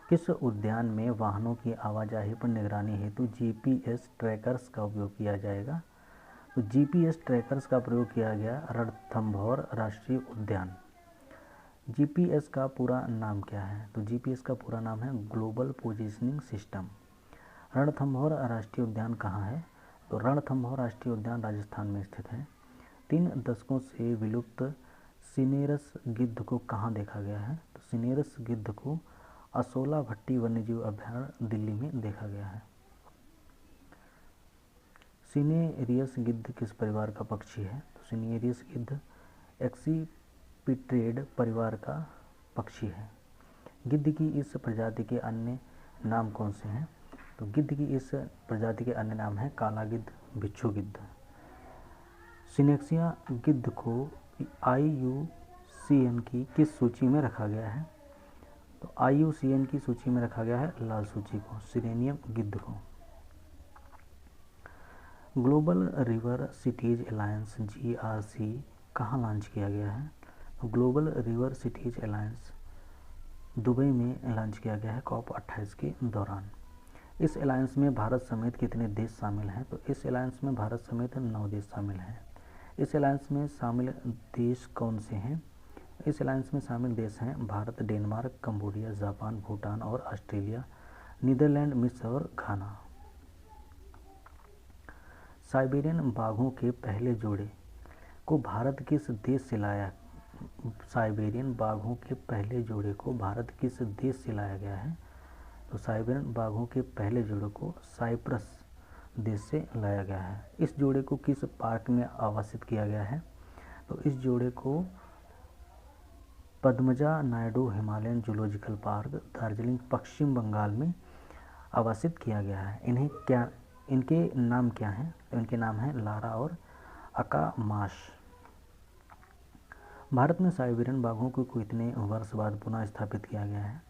किस उद्यान में वाहनों की आवाजाही पर निगरानी हेतु GPS ट्रैकर्स का उपयोग किया जाएगा? तो जीपीएस ट्रैकर्स का प्रयोग किया गया रणथंभौर राष्ट्रीय उद्यान। जीपीएस का पूरा नाम क्या है? तो जीपीएस का पूरा नाम है ग्लोबल पोजीशनिंग सिस्टम। रणथंभौर राष्ट्रीय उद्यान कहाँ है? तो रणथंभौर राष्ट्रीय उद्यान राजस्थान में स्थित है। 3 दशकों से विलुप्त सिनेरस गिद्ध को कहाँ देखा गया है? तो सिनेरस गिद्ध को असोला भट्टी वन्यजीव अभयारण्य दिल्ली में देखा गया है। सिनेरियस गिद्ध किस परिवार का पक्षी है? तो सिनेरियस गिद्ध एक्सीपिट्रेड परिवार का पक्षी है। गिद्ध की इस प्रजाति के अन्य नाम कौन से हैं? तो गिद्ध की इस प्रजाति के अन्य नाम हैं काला गिद्ध, बिच्छू गिद्ध। सिनेक्सिया गिद्ध को IUCN की किस सूची में रखा गया है? तो IUCN की सूची में रखा गया है लाल सूची को, सिरेनियम गिद्ध को। Global river cities alliance GRC कहाँ लॉन्च किया गया है? तो global river cities alliance Dubai में लॉन्च किया गया है COP28 के दौरान। इस अलायंस में भारत समेत कितने देश शामिल हैं? तो इस अलायंस में भारत समेत 9 देश शामिल हैं। इस अलायंस में शामिल देश कौन से हैं? इस अलायंस में शामिल देश हैं Bharat, Denmark, Cambodia, Japan, Bhutan और ऑस्ट्रेलिया, नीदरलैंड, मिस्र और घाना। साइबेरियन बाघों के पहले जोड़े को भारत किस देश से लाया? साइबेरियन बाघों के पहले जोड़े को भारत किस देश से लाया गया है? तो साइबेरियन बाघों के पहले जोड़े को साइप्रस देश से लाया गया है। इस जोड़े को किस पार्क में आवासित किया गया है? तो इस जोड़े को Padmaja Naidu Himalayan zoological park, Darjeeling, Paschim Bangal में आवासित किया गया है। इनके नाम क्या हैं? तो इनके नाम हैं लारा और अकामाश। भारत में साइबेरियन बाघों को कितने वर्ष बाद पुनः स्थापित किया गया है?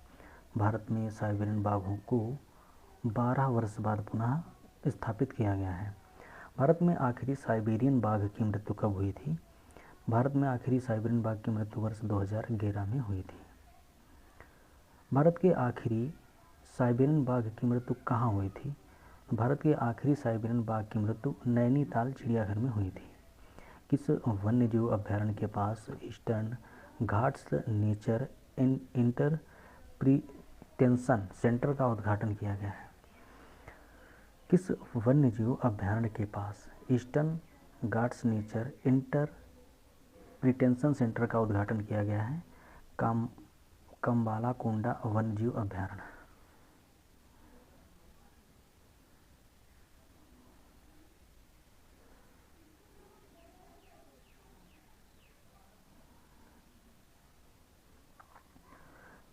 भारत में साइबेरियन बाघों को 12 वर्ष बाद पुनः स्थापित किया गया है। भारत में आखिरी साइबेरियन बाघ की मृत्यु कब हुई थी? भारत में आखिरी साइबेरियन बाघ की मृत्यु वर्ष 2011 में हुई थी। भारत के आखिरी साइबेरियन बाघ की मृत्यु कहाँ हुई थी? भारत के आखिरी साइबेरियन बाघ की मृत्यु नैनीताल चिड़ियाघर में हुई थी। किस वन्यजीव अभयारण्य के पास ईस्टर्न घाट्स नेचर इंटरप्रिटेंशन सेंटर का उद्घाटन किया गया है? किस वन्यजीव अभयारण्य के पास ईस्टर्न घाट्स नेचर इंटरप्रिटेंशन सेंटर का उद्घाटन किया गया है? कंबालाकोंडा वन्यजीव अभयारण्य।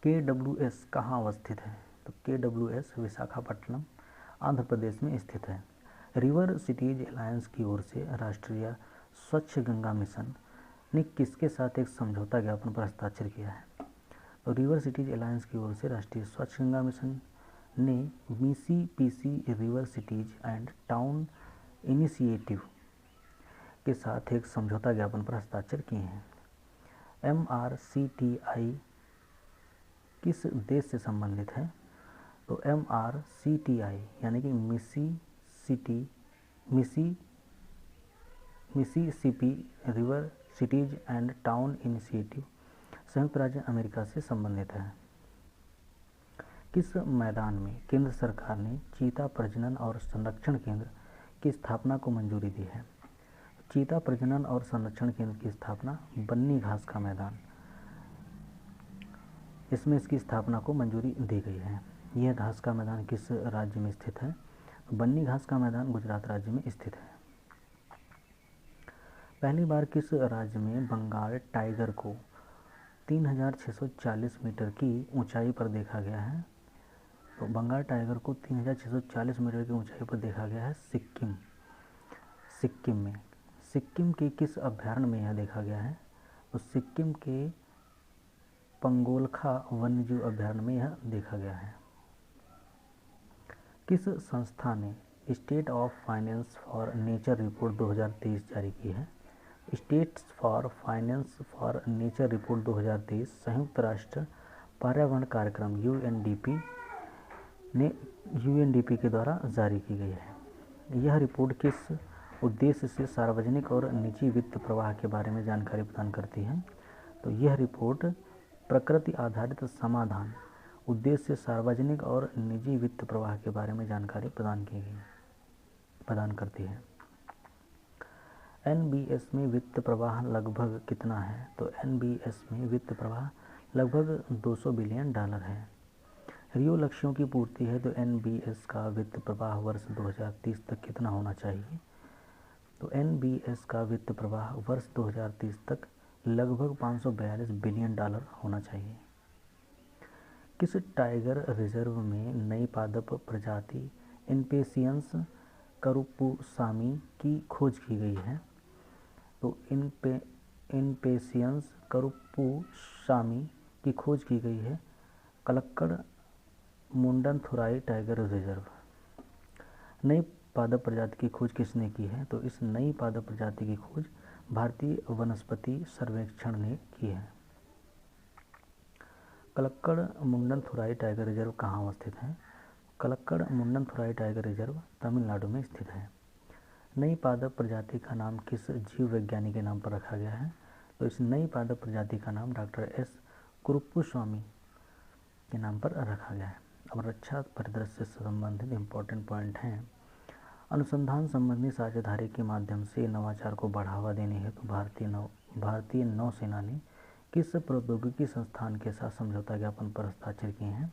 KWS कहाँ अवस्थित है? तो KWS विशाखापट्टनम आंध्र प्रदेश में स्थित है। रिवर सिटीज अलायंस की ओर से राष्ट्रीय स्वच्छ गंगा मिशन ने किसके साथ एक समझौता ज्ञापन पर हस्ताक्षर किया है? तो रिवर सिटीज अलायंस की ओर से राष्ट्रीय स्वच्छ गंगा मिशन ने Mississippi river cities and town initiative के साथ एक समझौता ज्ञापन पर हस्ताक्षर किए हैं। MRCTI किस देश से संबंधित है? तो MRCTI यानी कि Mississippi river cities and town initiative संयुक्त राज्य अमेरिका से संबंधित है। किस मैदान में केंद्र सरकार ने चीता प्रजनन और संरक्षण केंद्र की स्थापना को मंजूरी दी है? चीता प्रजनन और संरक्षण केंद्र की स्थापना बन्नी घास का मैदान, इसमें इसकी स्थापना को मंजूरी दी गई है। यह घास का मैदान किस राज्य में स्थित है? बन्नी घास का मैदान गुजरात राज्य में स्थित है। पहली बार किस राज्य में बंगाल टाइगर को 3640 मीटर की ऊंचाई पर देखा गया है? तो बंगाल टाइगर को 3640 मीटर की ऊंचाई पर देखा गया है सिक्किम में। सिक्किम के किस अभयारण्य में यह देखा गया है? तो सिक्किम के पंगोलखा वन्यजीव अभयारण्य में यह देखा गया है। किस संस्था ने state of finance for nature report 2023 जारी की है? States for finance for nature report 2023 संयुक्त राष्ट्र पर्यावरण कार्यक्रम UNDP के द्वारा जारी की गई है। यह रिपोर्ट किस उद्देश्य से सार्वजनिक और निजी वित्त प्रवाह के बारे में जानकारी प्रदान करती है। तो यह रिपोर्ट प्रकृति आधारित समाधान उद्देश्य से सार्वजनिक और निजी वित्त प्रवाह के बारे में जानकारी प्रदान करती है। एनबीएस में वित्त प्रवाह लगभग कितना है? तो एनबीएस में वित्त प्रवाह लगभग $200 बिलियन है। रियो लक्ष्यों की पूर्ति है तो एनबीएस का वित्त प्रवाह वर्ष 2030 तक कितना होना चाहिए? तो एनबीएस का वित्त प्रवाह वर्ष 2030 तक लगभग $542 बिलियन होना चाहिए। किस टाइगर रिजर्व में नई पादप प्रजाति इम्पेशियंस करूपुसामी की खोज की गई है? तो इम्पेशियंस करूपुसामी की खोज की गई है कलक्कड़ मुंडनथुराई टाइगर रिजर्व। नई पादप प्रजाति की खोज किसने की है? तो इस नई पादप प्रजाति की खोज भारतीय वनस्पति सर्वेक्षण ने की है। कलक्कड़ मुंडनथुराई टाइगर रिजर्व कहाँ अवस्थित है? कलक्कड़ मुंडनथुराई टाइगर रिजर्व तमिलनाडु में स्थित है। नई पादप प्रजाति का नाम किस जीव वैज्ञानिक के नाम पर रखा गया है? तो इस नई पादप प्रजाति का नाम डॉक्टर एस कुरुप्पुस्वामी के नाम पर रखा गया है। अब रक्षा परिदृश्य से संबंधित इम्पोर्टेंट पॉइंट हैं। अनुसंधान संबंधी साझेदारी के माध्यम से नवाचार को बढ़ावा देने हेतु भारतीय नौसेना ने किस प्रौद्योगिकी संस्थान के साथ समझौता ज्ञापन पर हस्ताक्षर किए हैं?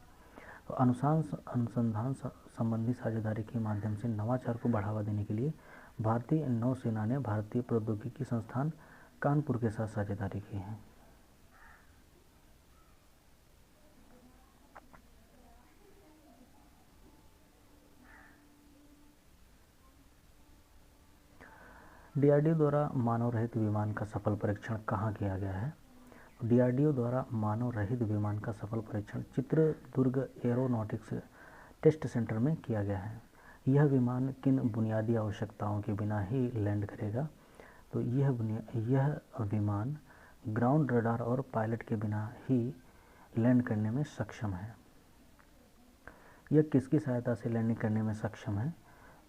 तो अनुसंधान संबंधी साझेदारी के माध्यम से नवाचार को बढ़ावा देने के लिए भारतीय नौसेना ने भारतीय प्रौद्योगिकी संस्थान कानपुर के साथ साझेदारी की है। डीआरडीओ द्वारा मानव रहित विमान का सफल परीक्षण कहाँ किया गया है? डीआरडीओ द्वारा मानव रहित विमान का सफल परीक्षण चित्रदुर्ग एरोनॉटिक्स टेस्ट सेंटर में किया गया है। यह विमान किन बुनियादी आवश्यकताओं के बिना ही लैंड करेगा? तो यह विमान ग्राउंड रडार और पायलट के बिना ही लैंड करने में सक्षम है। यह किसकी सहायता से लैंडिंग करने में सक्षम है?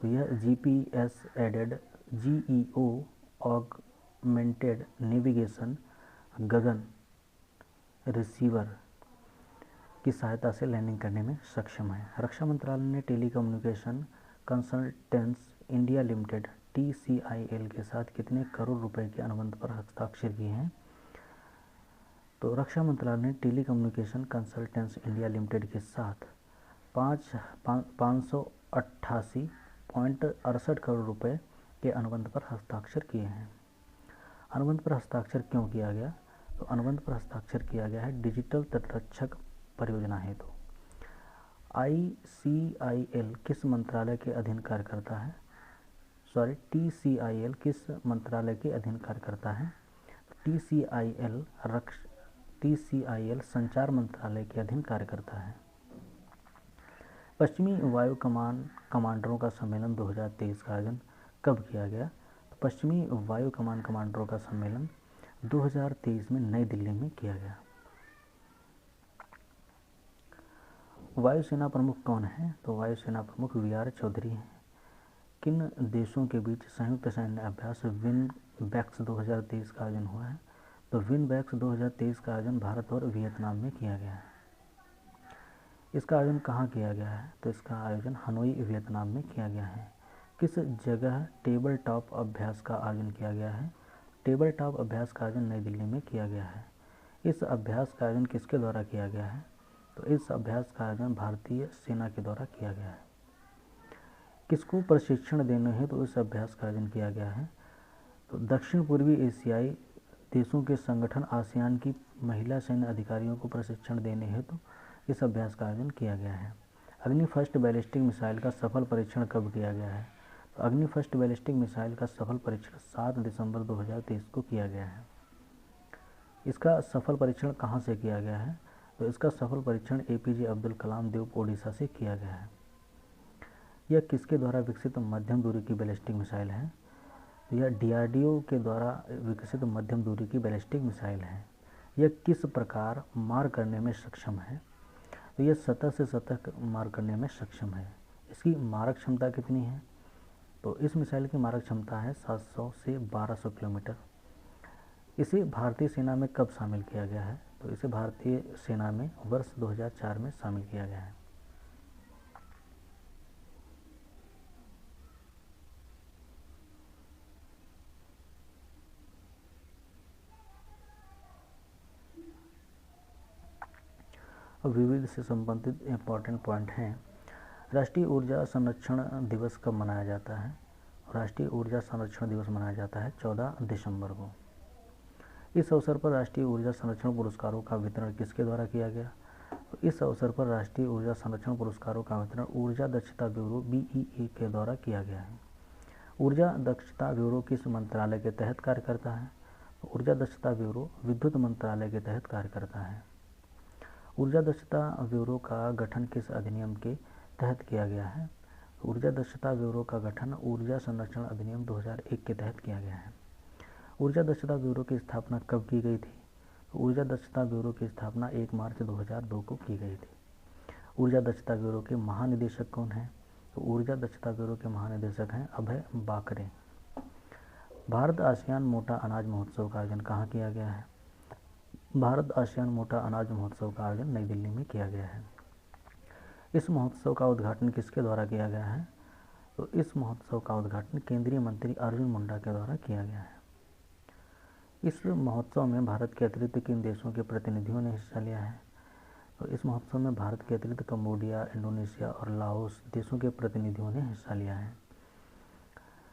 तो यह GPS aided GEO augmented navigation GAGAN receiver की सहायता से लैंडिंग करने में सक्षम है। रक्षा मंत्रालय ने टेलीकम्युनिकेशन कंसल्टेंस इंडिया लिमिटेड TCIL के साथ कितने करोड़ रुपए के अनुबंध पर हस्ताक्षर किए हैं? तो रक्षा मंत्रालय ने टेलीकम्युनिकेशन कंसल्टेंस इंडिया लिमिटेड के साथ 588.68 करोड़ रुपए के अनुबंध पर हस्ताक्षर किए हैं। अनुबंध पर हस्ताक्षर क्यों किया गया? तो अनुबंध पर हस्ताक्षर किया गया है डिजिटल तटरक्षक परियोजना हेतु। ICIL किस मंत्रालय के अधीन कार्य करता है? TCIL किस मंत्रालय के अधीन कार्य करता है? TCIL संचार मंत्रालय के अधीन कार्य करता है। पश्चिमी वायु कमांडरों का सम्मेलन 2023 का आयोजन कब किया गया? तो पश्चिमी वायु कमांडरों का सम्मेलन 2023 में नई दिल्ली में किया गया। वायुसेना प्रमुख कौन है? तो वायुसेना प्रमुख VR चौधरी हैं। किन देशों के बीच संयुक्त सैन्य अभ्यास विनबैक्स 2023 का आयोजन हुआ है? तो विनबैक्स 2023 का आयोजन भारत और वियतनाम में किया गया है। इसका आयोजन कहाँ किया गया है? तो इसका आयोजन हनोई वियतनाम में किया गया है। किस जगह टेबल टॉप अभ्यास का आयोजन किया गया है? टेबल टॉप अभ्यास का आयोजन नई दिल्ली में किया गया है। इस अभ्यास का आयोजन किसके द्वारा किया गया है? तो इस अभ्यास का आयोजन भारतीय सेना के द्वारा किया गया है। किसको प्रशिक्षण देने हेतु तो इस अभ्यास का आयोजन किया गया है? तो दक्षिण पूर्वी एशियाई देशों के संगठन आसियान की महिला सैन्य अधिकारियों को प्रशिक्षण देने हेतु तो इस अभ्यास का आयोजन किया गया है। अग्नि फर्स्ट बैलिस्टिक मिसाइल का सफल परीक्षण कब किया गया है? तो अग्नि फर्स्ट बैलिस्टिक मिसाइल का सफल परीक्षण 7 दिसंबर 2023 को किया गया है। इसका सफल परीक्षण कहाँ से किया गया है? तो इसका सफल परीक्षण APJ अब्दुल कलाम द्वीप ओडिशा से किया गया है। यह किसके द्वारा विकसित मध्यम दूरी की बैलिस्टिक मिसाइल है? तो यह DRDO के द्वारा विकसित मध्यम दूरी की बैलिस्टिक मिसाइल है। यह किस प्रकार मार करने में सक्षम है? तो यह सतह से सतह मार करने में सक्षम है। इसकी मारक क्षमता कितनी है? तो तो इस मिसाइल की मारक क्षमता है 700 से 1200 किलोमीटर। इसे भारतीय सेना में कब शामिल किया गया है? तो इसे भारतीय सेना में वर्ष 2004 में शामिल किया गया है। अब विविध से संबंधित इम्पॉर्टेंट पॉइंट हैं। राष्ट्रीय ऊर्जा संरक्षण दिवस कब मनाया जाता है? राष्ट्रीय ऊर्जा संरक्षण दिवस मनाया जाता है 14 दिसंबर को। इस अवसर पर राष्ट्रीय ऊर्जा संरक्षण पुरस्कारों का वितरण किसके द्वारा किया गया? तो इस अवसर पर राष्ट्रीय ऊर्जा संरक्षण पुरस्कारों का वितरण ऊर्जा दक्षता ब्यूरो BEA के द्वारा किया गया है। ऊर्जा दक्षता ब्यूरो किस मंत्रालय के तहत कार्य करता है? तो ऊर्जा दक्षता ब्यूरो विद्युत मंत्रालय के तहत कार्य करता है। ऊर्जा दक्षता ब्यूरो का गठन किस अधिनियम के तहत किया गया है? ऊर्जा दक्षता ब्यूरो का गठन ऊर्जा संरक्षण अधिनियम 2001 के तहत किया गया है। ऊर्जा दक्षता ब्यूरो की स्थापना कब की गई थी? ऊर्जा दक्षता ब्यूरो की स्थापना 1 मार्च 2002 को की गई थी। ऊर्जा दक्षता ब्यूरो के महानिदेशक कौन हैं? तो ऊर्जा दक्षता ब्यूरो के महानिदेशक हैं अभय बाकरे। भारत आसियान मोटा अनाज महोत्सव का आयोजन कहाँ किया गया है? भारत आसियान मोटा अनाज महोत्सव का आयोजन नई दिल्ली में किया गया है। इस महोत्सव का उद्घाटन किसके द्वारा किया गया है? तो इस महोत्सव का उद्घाटन केंद्रीय मंत्री अर्जुन मुंडा के द्वारा किया गया है। इस महोत्सव में भारत के अतिरिक्त किन देशों के प्रतिनिधियों ने हिस्सा लिया है? तो इस महोत्सव में भारत के अतिरिक्त कंबोडिया, इंडोनेशिया और लाओस देशों के प्रतिनिधियों ने हिस्सा लिया है।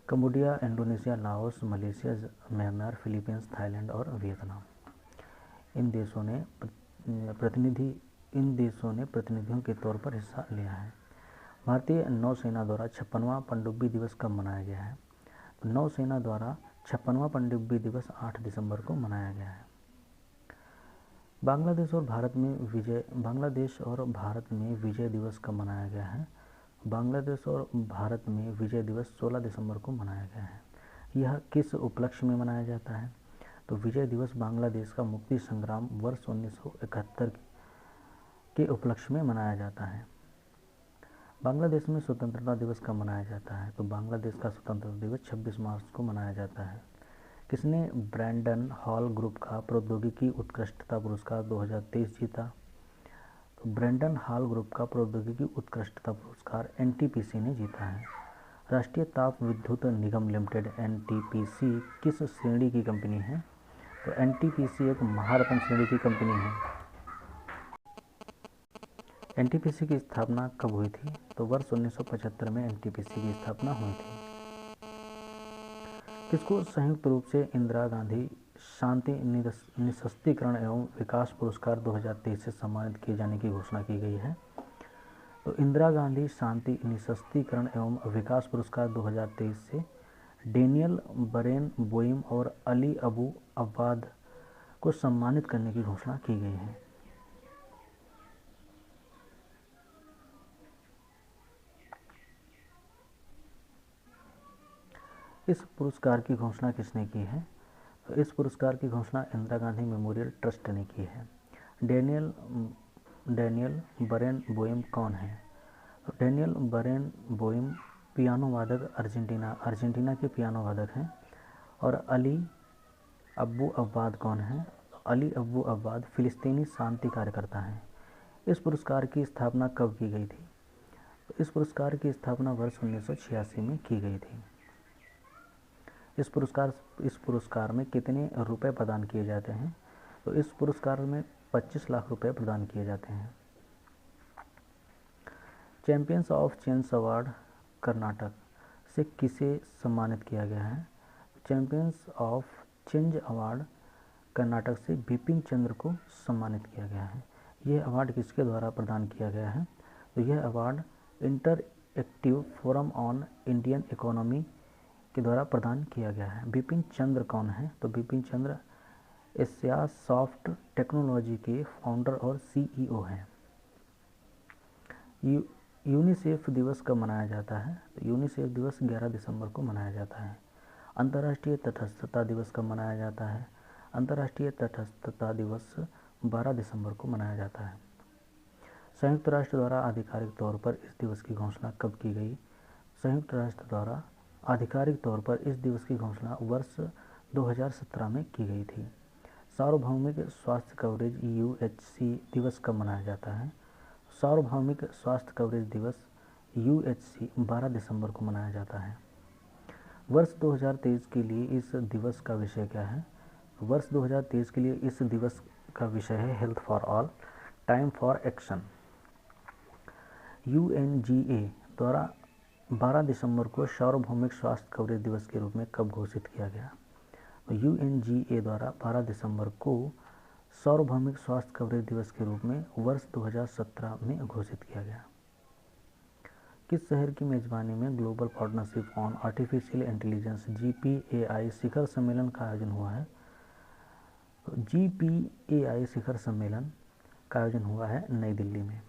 Cambodia, Indonesia, Laos, Malaysia, Myanmar, Philippines, Thailand और वियतनाम इन देशों ने प्रतिनिधियों के तौर पर हिस्सा लिया है। भारतीय नौसेना द्वारा 56वां पनडुब्बी दिवस कब मनाया गया है? तो नौसेना द्वारा 56वां पनडुब्बी दिवस 8 दिसंबर को मनाया गया है। बांग्लादेश और भारत में विजय दिवस कब मनाया गया है? बांग्लादेश और भारत में विजय दिवस 16 दिसंबर को मनाया गया है। यह किस उपलक्ष्य में मनाया जाता है? तो विजय दिवस बांग्लादेश का मुक्ति संग्राम वर्ष 1971 के उपलक्ष्य में मनाया जाता है। बांग्लादेश में स्वतंत्रता दिवस कब मनाया जाता है? तो बांग्लादेश का स्वतंत्रता दिवस 26 मार्च को मनाया जाता है। किसने ब्रैंडन हॉल ग्रुप का प्रौद्योगिकी उत्कृष्टता पुरस्कार 2023 जीता? तो ब्रैंडन हॉल ग्रुप का प्रौद्योगिकी उत्कृष्टता पुरस्कार NTPC ने जीता है। राष्ट्रीय ताप विद्युत निगम लिमिटेड NTPC किस श्रेणी की कंपनी है? तो NTPC एक महारत्न श्रेणी की कंपनी है। NTPC की स्थापना कब हुई थी? तो वर्ष 1975 में NTPC की स्थापना हुई थी। किसको संयुक्त रूप से इंदिरा गांधी शांति निःशस्त्रीकरण एवं विकास पुरस्कार 2023 से सम्मानित किए जाने की घोषणा की गई है? तो इंदिरा गांधी शांति निःशस्त्रीकरण एवं विकास पुरस्कार 2023 से डेनियल बरेनबोइम और अली अबू अब्बाद को सम्मानित करने की घोषणा की गई है। इस पुरस्कार की घोषणा किसने की है? तो इस पुरस्कार की घोषणा इंदिरा गांधी मेमोरियल ट्रस्ट ने की है। डेनियल बरेनबोइम कौन है? तो डेनियल बरेनबोइम पियानो वादक अर्जेंटीना के पियानो वादक हैं। और अली अब्बू अब्बाद कौन है? अली अब्बू अब्बाद फिलिस्तीनी शांति कार्यकर्ता हैं। इस पुरस्कार की स्थापना कब की गई थी? तो इस पुरस्कार की स्थापना वर्ष 1986 में की गई थी। इस पुरस्कार में कितने रुपए प्रदान किए जाते हैं? तो इस पुरस्कार में 25 लाख रुपए प्रदान किए जाते हैं। Champions of change award Karnataka से किसे सम्मानित किया गया है? Champions of change award Karnataka से बिपिन चंद्र को सम्मानित किया गया है। यह अवार्ड किसके द्वारा प्रदान किया गया है? तो यह award interactive forum on Indian economy के द्वारा प्रदान किया गया है। बिपिन चंद्र कौन है? तो Bipin Chandra Asia soft technology के फाउंडर और CEO हैं। यूनिसेफ दिवस कब मनाया जाता है? तो यूनिसेफ दिवस 11 दिसंबर को मनाया जाता है। अंतर्राष्ट्रीय तटस्थता दिवस कब मनाया जाता है? अंतर्राष्ट्रीय तटस्थता दिवस 12 दिसंबर को मनाया जाता है। संयुक्त राष्ट्र द्वारा आधिकारिक तौर पर इस दिवस की घोषणा कब की गई? संयुक्त राष्ट्र द्वारा आधिकारिक तौर पर इस दिवस की घोषणा वर्ष 2017 में की गई थी। सार्वभौमिक स्वास्थ्य कवरेज यूएचसी दिवस कब मनाया जाता है? सार्वभौमिक स्वास्थ्य कवरेज दिवस यूएचसी 12 दिसंबर को मनाया जाता है। वर्ष 2023 के लिए इस दिवस का विषय क्या है? वर्ष 2023 के लिए इस दिवस का विषय है health for all, time for action. UNGA द्वारा 12 दिसंबर को सार्वभौमिक स्वास्थ्य कवरेज दिवस के रूप में कब घोषित किया गया? यूएनजीए द्वारा 12 दिसंबर को सार्वभौमिक स्वास्थ्य कवरेज दिवस के रूप में वर्ष 2017 में घोषित किया गया। किस शहर की मेजबानी में global partnership on artificial intelligence GPAI शिखर सम्मेलन का आयोजन हुआ है? GPAI शिखर सम्मेलन का आयोजन हुआ है नई दिल्ली में।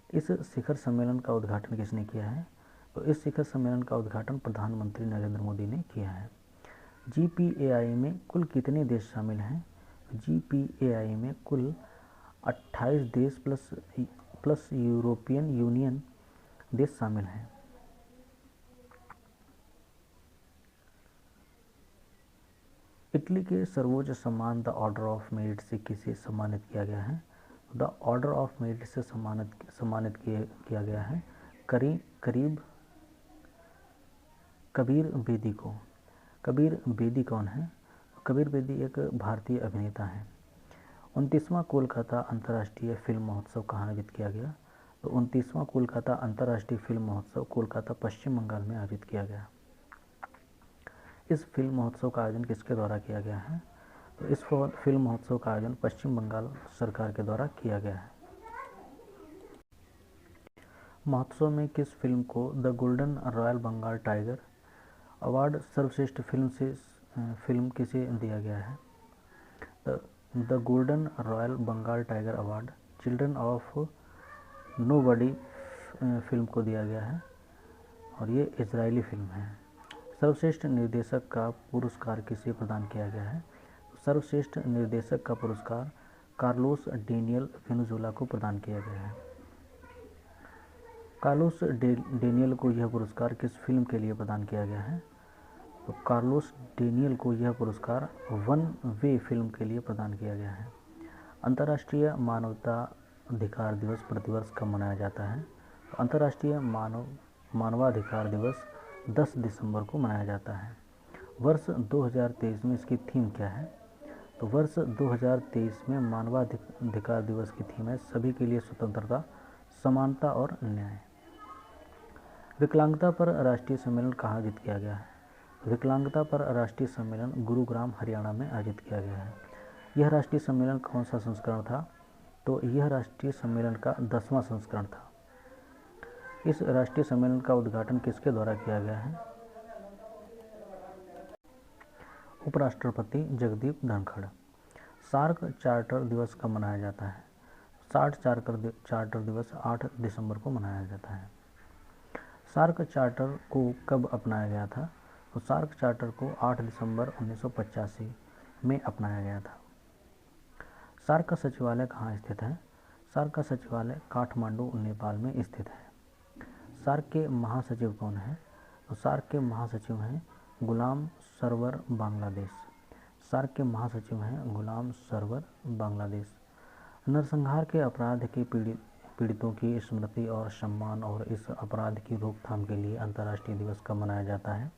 इस शिखर सम्मेलन का उद्घाटन किसने किया है? तो इस शिखर सम्मेलन का उद्घाटन प्रधानमंत्री नरेंद्र मोदी ने किया है। GPAI में कुल कितने देश शामिल हैं? GPAI में कुल 28 देश प्लस यूरोपियन यूनियन देश शामिल हैं। इटली के सर्वोच्च सम्मान द ऑर्डर ऑफ मेरिट से किसे सम्मानित किया गया है? द ऑर्डर ऑफ मेरिट से सम्मानित किया गया है कबीर बेदी को। कबीर बेदी कौन है? कबीर बेदी एक भारतीय अभिनेता हैं। 29वां कोलकाता अंतर्राष्ट्रीय फिल्म महोत्सव कहाँ आयोजित किया गया? तो 29वां कोलकाता अंतर्राष्ट्रीय फिल्म महोत्सव कोलकाता पश्चिम बंगाल में आयोजित किया गया। इस फिल्म महोत्सव का आयोजन किसके द्वारा किया गया है? तो इस फिल्म महोत्सव का आयोजन पश्चिम बंगाल सरकार के द्वारा किया गया है। महोत्सव में किस फिल्म को the golden royal Bengal tiger award सर्वश्रेष्ठ फिल्म किसे दिया गया है? The golden royal Bengal tiger award children of nobody film को दिया गया है और ये इजरायली फिल्म है। सर्वश्रेष्ठ निर्देशक का पुरस्कार किसे प्रदान किया गया है? सर्वश्रेष्ठ निर्देशक का पुरस्कार कार्लोस डेनियल वेनेजुएला को प्रदान किया गया है। कार्लोस डेनियल को यह पुरस्कार किस फिल्म के लिए प्रदान किया गया है? तो कार्लोस डेनियल को यह पुरस्कार वन वे फिल्म के लिए प्रदान किया गया है। अंतर्राष्ट्रीय मानवाधिकार दिवस प्रतिवर्ष कब मनाया जाता है? तो अंतर्राष्ट्रीय मानवाधिकार दिवस 10 दिसंबर को मनाया जाता है। वर्ष 2023 में इसकी थीम क्या है? तो वर्ष 2023 में मानवाधिकार दिवस की थीम है सभी के लिए स्वतंत्रता, समानता और न्याय। विकलांगता पर राष्ट्रीय सम्मेलन कहाँ आयोजित किया गया है? विकलांगता पर राष्ट्रीय सम्मेलन गुरुग्राम हरियाणा में आयोजित किया गया है। यह राष्ट्रीय सम्मेलन कौन सा संस्करण था? तो यह राष्ट्रीय सम्मेलन का 10वां संस्करण था। इस राष्ट्रीय सम्मेलन का उद्घाटन किसके द्वारा किया गया है? उपराष्ट्रपति जगदीप धनखड़। सार्क चार्टर दिवस कब मनाया जाता है? सार्क चार्टर दिवस 8 दिसंबर को मनाया जाता है। सार्क चार्टर को कब अपनाया गया था? तो सार्क चार्टर को 8 दिसंबर 1985 में अपनाया गया था। सार्क का सचिवालय कहाँ स्थित है? सार्क का सचिवालय काठमांडू नेपाल में स्थित है। सार्क के महासचिव कौन है? तो सार्क के महासचिव हैं गुलाम सरवर बांग्लादेश। सार्क के महासचिव हैं गुलाम सरवर बांग्लादेश। नरसंहार के अपराध के पीड़ितों की स्मृति और सम्मान और इस अपराध की रोकथाम के लिए अंतर्राष्ट्रीय दिवस कब मनाया जाता है?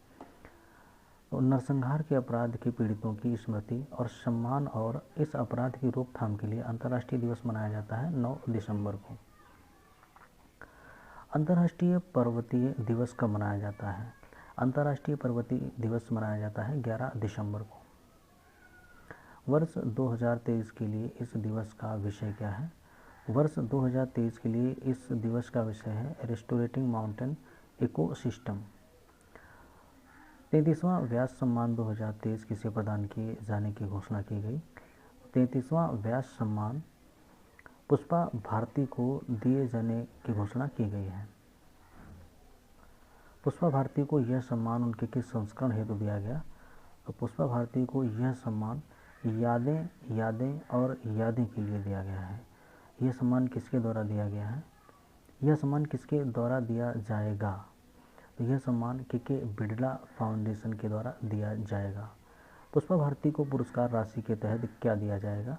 तो नरसंहार के अपराध के पीड़ितों की स्मृति और सम्मान और इस अपराध की रोकथाम के लिए अंतर्राष्ट्रीय दिवस मनाया जाता है 9 दिसंबर को। अंतर्राष्ट्रीय पर्वतीय दिवस कब मनाया जाता है? अंतर्राष्ट्रीय पर्वतीय दिवस मनाया जाता है 11 दिसंबर को। वर्ष 2023 के लिए इस दिवस का विषय क्या है? वर्ष 2023 के लिए इस दिवस का विषय है रिस्टोरेटिंग माउंटेन इकोसिस्टम। 33वां व्यास सम्मान 2023 किसे प्रदान किए जाने की घोषणा की गई? 33वां व्यास सम्मान पुष्पा भारती को दिए जाने की घोषणा की गई है। पुष्पा भारती को यह सम्मान उनके किस संस्करण हेतु दिया गया? तो पुष्पा भारती को यह सम्मान यादें और यादें के लिए दिया गया है। यह सम्मान किसके द्वारा दिया गया है? यह सम्मान किसके द्वारा दिया जाएगा? तो यह सम्मान के बिड़ला फाउंडेशन के द्वारा दिया जाएगा। पुष्पा भारती को पुरस्कार राशि के तहत क्या दिया जाएगा?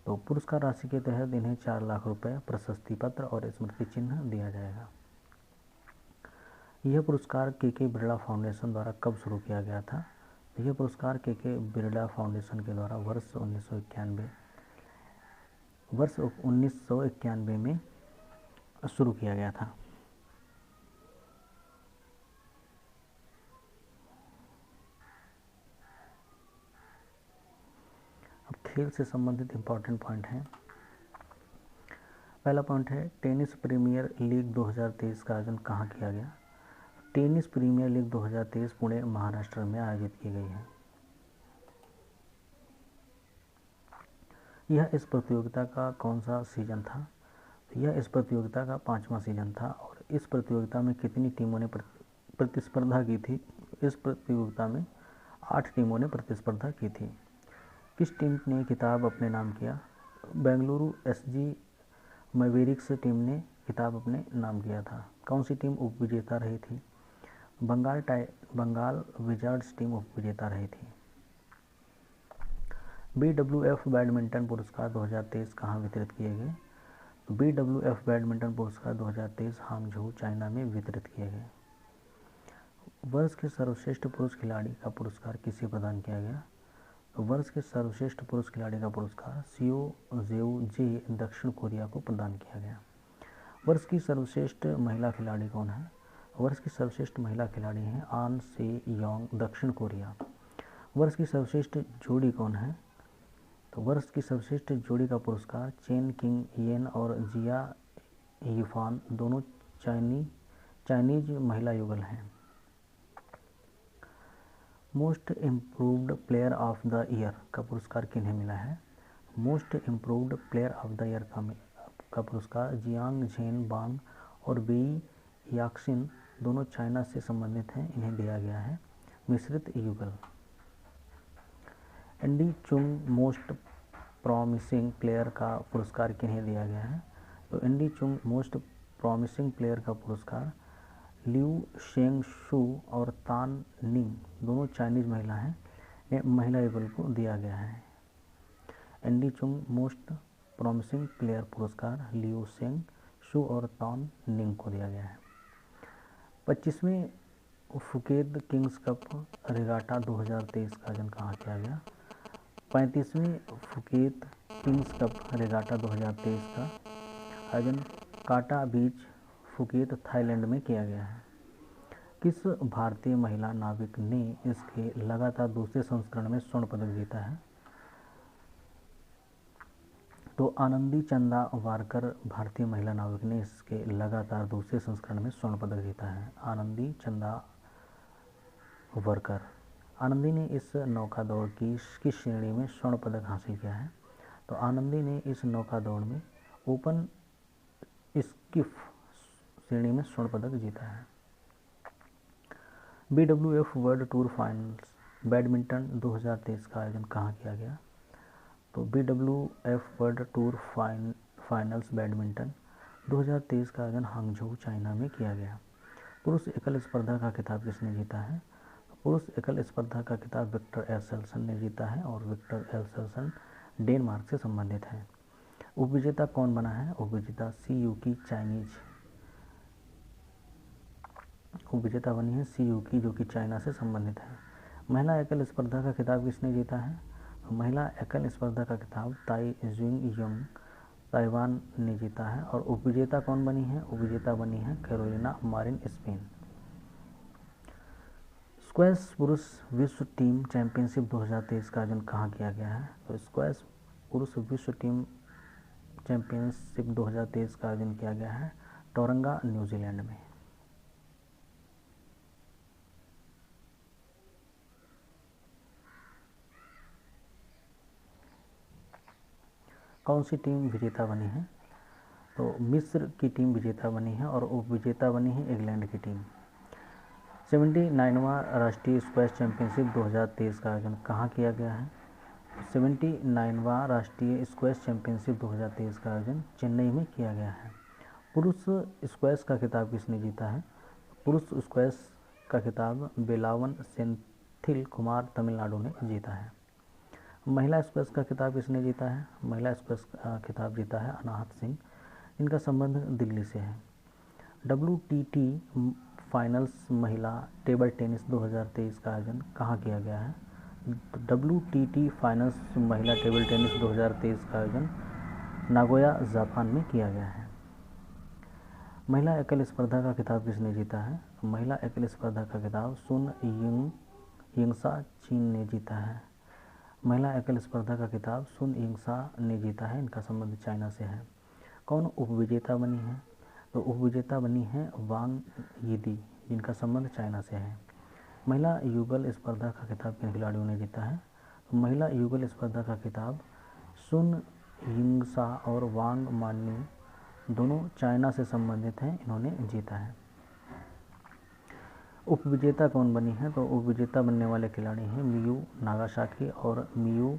तो पुरस्कार राशि के तहत इन्हें 4 लाख रुपए, प्रशस्ति पत्र और स्मृति चिन्ह दिया जाएगा। यह पुरस्कार के बिड़ला फाउंडेशन द्वारा कब शुरू किया गया था? यह पुरस्कार के बिड़ला फाउंडेशन के द्वारा वर्ष 1991 में शुरू किया गया था। अब खेल से संबंधित इंपॉर्टेंट पॉइंट हैं। पहला पॉइंट है टेनिस प्रीमियर लीग 2023 का आयोजन कहाँ किया गया? Tennis premiere league 2023 Pune, Maharashtra में आयोजित की गई है। यह इस प्रतियोगिता का कौन सा सीजन था? यह इस प्रतियोगिता का 5वां सीजन था और इस प्रतियोगिता में कितनी टीमों ने प्रतिस्पर्धा की थी? इस प्रतियोगिता में 8 टीमों ने प्रतिस्पर्धा की थी। किस टीम ने खिताब अपने नाम किया? बेंगलुरु एसजी मैवेरिक्स टीम ने खिताब अपने नाम किया था। कौन सी टीम उपविजेता रही थी? बंगाल विजार्ड्स टीम उपविजेता रही थी। BWF बैडमिंटन पुरस्कार 2023 कहाँ वितरित किए गए? BWF बैडमिंटन पुरस्कार 2023 हांगझोउ, चाइना में वितरित किए गए। वर्ष के सर्वश्रेष्ठ पुरुष खिलाड़ी का पुरस्कार किसे प्रदान किया गया? वर्ष के सर्वश्रेष्ठ पुरुष खिलाड़ी का पुरस्कार सियो जेऊ जे, दक्षिण कोरिया को प्रदान किया गया। वर्ष की सर्वश्रेष्ठ महिला खिलाड़ी कौन है? वर्ष की सर्वश्रेष्ठ महिला खिलाड़ी हैं आन से योंग, दक्षिण कोरिया। वर्ष की सर्वश्रेष्ठ जोड़ी कौन है? तो वर्ष की सर्वश्रेष्ठ जोड़ी का पुरस्कार चेन किंग येन और जिया यिफान, दोनों चाइनीज महिला युगल हैं। Most improved player of the year का पुरस्कार किन्हें मिला है? Most improved player of the year का पुरस्कार जियांग झेन बांग और बेई याक्सिन, दोनों चाइना से संबंधित हैं, इन्हें दिया गया है। मिश्रित युगल। एंडी चुंग मोस्ट प्रॉमिसिंग प्लेयर का पुरस्कार किन्हें दिया गया है? तो एंडी चुंग मोस्ट प्रॉमिसिंग प्लेयर का पुरस्कार लिू शेंग शू और तान निंग, दोनों चाइनीज महिला हैं, महिला युगल को दिया गया है। एंडी चुंग मोस्ट प्रॉमिसिंग प्लेयर पुरस्कार लिू शेंग शू और तान निंग को दिया गया है। 25वें फुकेट किंग्स कप रेगाटा 2023 का आयोजन कहाँ किया गया? 35वें फुकेट किंग्स कप रेगाटा 2023 का आयोजन काटा बीच, फुकेट, थाईलैंड में किया गया है। किस भारतीय महिला नाविक ने इसके लगातार दूसरे संस्करण में स्वर्ण पदक जीता है? तो आनंदी चंदा वारकर भारतीय महिला नाविक ने इसके लगातार दूसरे संस्करण में स्वर्ण पदक जीता है। आनंदी चंदा वारकर। आनंदी ने इस नौका दौड़ की किस श्रेणी में स्वर्ण पदक हासिल किया है? तो आनंदी ने इस नौका दौड़ में ओपन स्किफ श्रेणी में स्वर्ण पदक जीता है। BWF world tour finals badminton 2023 का आयोजन कहाँ किया गया? तो BWF world tour finals badminton 2023 का आयोजन हांगझोउ, चाइना में किया गया। पुरुष एकल स्पर्धा का खिताब किसने जीता है? पुरुष एकल स्पर्धा का खिताब विक्टर एल्सेल्सन ने जीता है और विक्टर एल्सेल्सन डेनमार्क से संबंधित है। उपविजेता कौन बना है? उपविजेता सीयूकी चाइनीज उपविजेता बनी है सीयूकी, जो कि चाइना से संबंधित है। महिला एकल स्पर्धा का खिताब किसने जीता है? महिला एकल स्पर्धा का खिताब ताई जुइंग यंग, ताइवान ने जीता है और उपविजेता कौन बनी है? उपविजेता बनी है कैरोलिना मारिन, स्पेन। स्क्वैश पुरुष विश्व टीम चैंपियनशिप 2023 का आयोजन कहाँ किया गया है? तो स्क्वैश पुरुष विश्व टीम चैंपियनशिप 2023 का आयोजन किया गया है टोरंगा, न्यूजीलैंड में। कौन सी टीम विजेता बनी है? तो मिस्र की टीम विजेता बनी है और उपविजेता बनी है इंग्लैंड की टीम। 79वां राष्ट्रीय स्क्वैश चैंपियनशिप 2023 का आयोजन कहाँ किया गया है? 79वां राष्ट्रीय स्क्वैश चैंपियनशिप 2023 का आयोजन चेन्नई में किया गया है। पुरुष स्क्वैश का खिताब किसने जीता है? पुरुष स्क्वैश का खिताब बेलावन सेंथिल कुमार तमिलनाडु ने जीता है। महिला स्क्वैश का खिताब किसने जीता है? महिला स्क्वैश का खिताब जीता है अनाहत सिंह, इनका संबंध दिल्ली से है। WTT फाइनल्स महिला टेबल टेनिस 2023 का आयोजन कहाँ किया गया है? WTT फाइनल्स महिला टेबल टेनिस 2023 का आयोजन नागोया जापान में किया गया है। महिला एकल स्पर्धा का खिताब किसने जीता है? महिला एकल स्पर्धा का खिताब सुन यिंगसा चीन ने जीता है। महिला एकल स्पर्धा का खिताब सुन यिंगसा ने जीता है, इनका संबंध चाइना से है। कौन उपविजेता बनी है? तो उपविजेता बनी है वांग यीदी, जिनका संबंध चाइना से है। महिला युगल स्पर्धा का खिताब किन खिलाड़ियों ने जीता है? तो महिला युगल स्पर्धा का खिताब सुन यिंगसा और वांग मानी दोनों चाइना से संबंधित हैं, इन्होंने जीता है। उपविजेता कौन बनी है? तो उपविजेता बनने वाले खिलाड़ी हैं मियू नागासाकी और मियू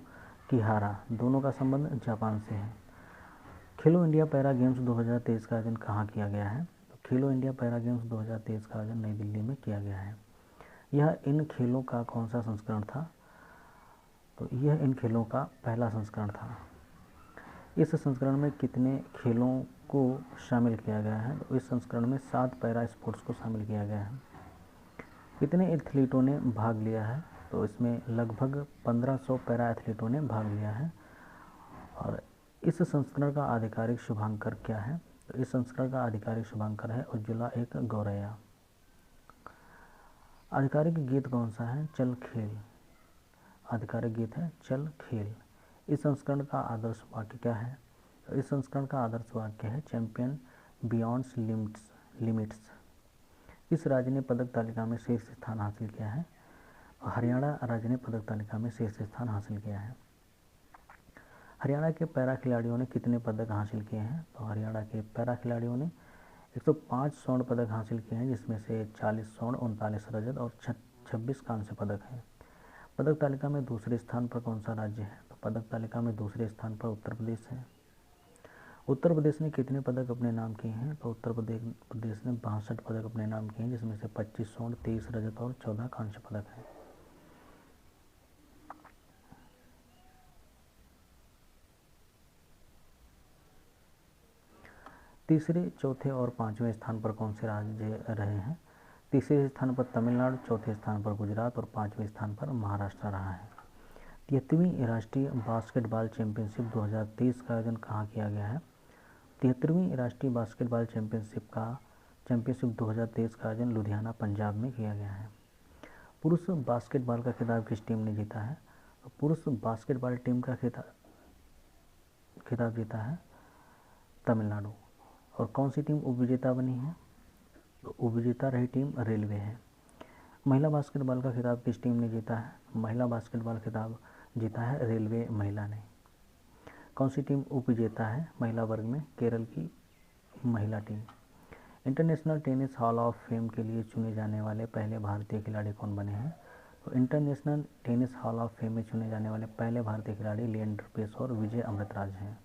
किहारा, दोनों का संबंध जापान से है। खेलो इंडिया पैरा गेम्स 2023 का आयोजन कहाँ किया गया है? तो खेलो इंडिया पैरा गेम्स 2023 का आयोजन नई दिल्ली में किया गया है। यह इन खेलों का कौन सा संस्करण था? तो यह इन खेलों का पहला संस्करण था। इस संस्करण में कितने खेलों को शामिल किया गया है? तो इस संस्करण में 7 पैरा स्पोर्ट्स को शामिल किया गया है। कितने एथलीटों ने भाग लिया है? तो इसमें लगभग 1500 पैरा एथलीटों ने भाग लिया है। और इस संस्करण का आधिकारिक शुभांकर क्या है? तो इस संस्करण का आधिकारिक शुभांकर है उज्ज्वला एक गौरैया। आधिकारिक गीत कौन सा है? चल खेल। आधिकारिक गीत है चल खेल। इस संस्करण का आदर्श वाक्य क्या है? तो इस संस्करण का आदर्श वाक्य है चैंपियन बियॉन्ड्स लिमिट्स। इस राज्य ने पदक तालिका में शीर्ष स्थान हासिल किया है? हरियाणा राज्य ने पदक तालिका में शीर्ष स्थान हासिल किया है। हरियाणा के पैरा खिलाड़ियों ने कितने पदक हासिल किए हैं? तो हरियाणा के पैरा खिलाड़ियों ने 105 स्वर्ण पदक हासिल किए हैं, जिसमें से 40 स्वर्ण, 39 रजत और 26 कांस्य पदक हैं। पदक तालिका में दूसरे स्थान पर कौन सा राज्य है? तो पदक तालिका में दूसरे स्थान पर उत्तर प्रदेश है। उत्तर प्रदेश ने कितने पदक अपने नाम किए हैं? तो उत्तर प्रदेश ने 62 पदक अपने नाम किए हैं, जिसमें से 25 स्वर्ण, 23 रजत और 14 कांस्य पदक हैं। तीसरे, चौथे और पांचवें स्थान पर कौन से राज्य रहे हैं? तीसरे स्थान पर तमिलनाडु, चौथे स्थान पर गुजरात और पांचवें स्थान पर महाराष्ट्र रहा है। 73वीं राष्ट्रीय बास्केटबॉल चैंपियनशिप 2023 का आयोजन कहाँ किया गया है? 73वीं राष्ट्रीय बास्केटबॉल चैंपियनशिप 2023 का आयोजन लुधियाना, पंजाब में किया गया है। पुरुष बास्केटबॉल का खिताब किस टीम ने जीता है? तो पुरुष बास्केटबॉल टीम का खिताब जीता है तमिलनाडु। और कौन सी टीम उपविजेता बनी है? तो उपविजेता रही टीम रेलवे है। महिला बास्केटबॉल का खिताब किस टीम ने जीता है? महिला बास्केटबॉल खिताब जीता है रेलवे महिला ने। कौन सी टीम उपविजेता है महिला वर्ग में? केरल की महिला team. International tennis hall of fame के लिए चुने जाने वाले पहले भारतीय खिलाड़ी कौन बने हैं? तो international tennis hall of fame में चुने जाने वाले पहले भारतीय खिलाड़ी लिएंडर पेस और विजय अमृतराज हैं।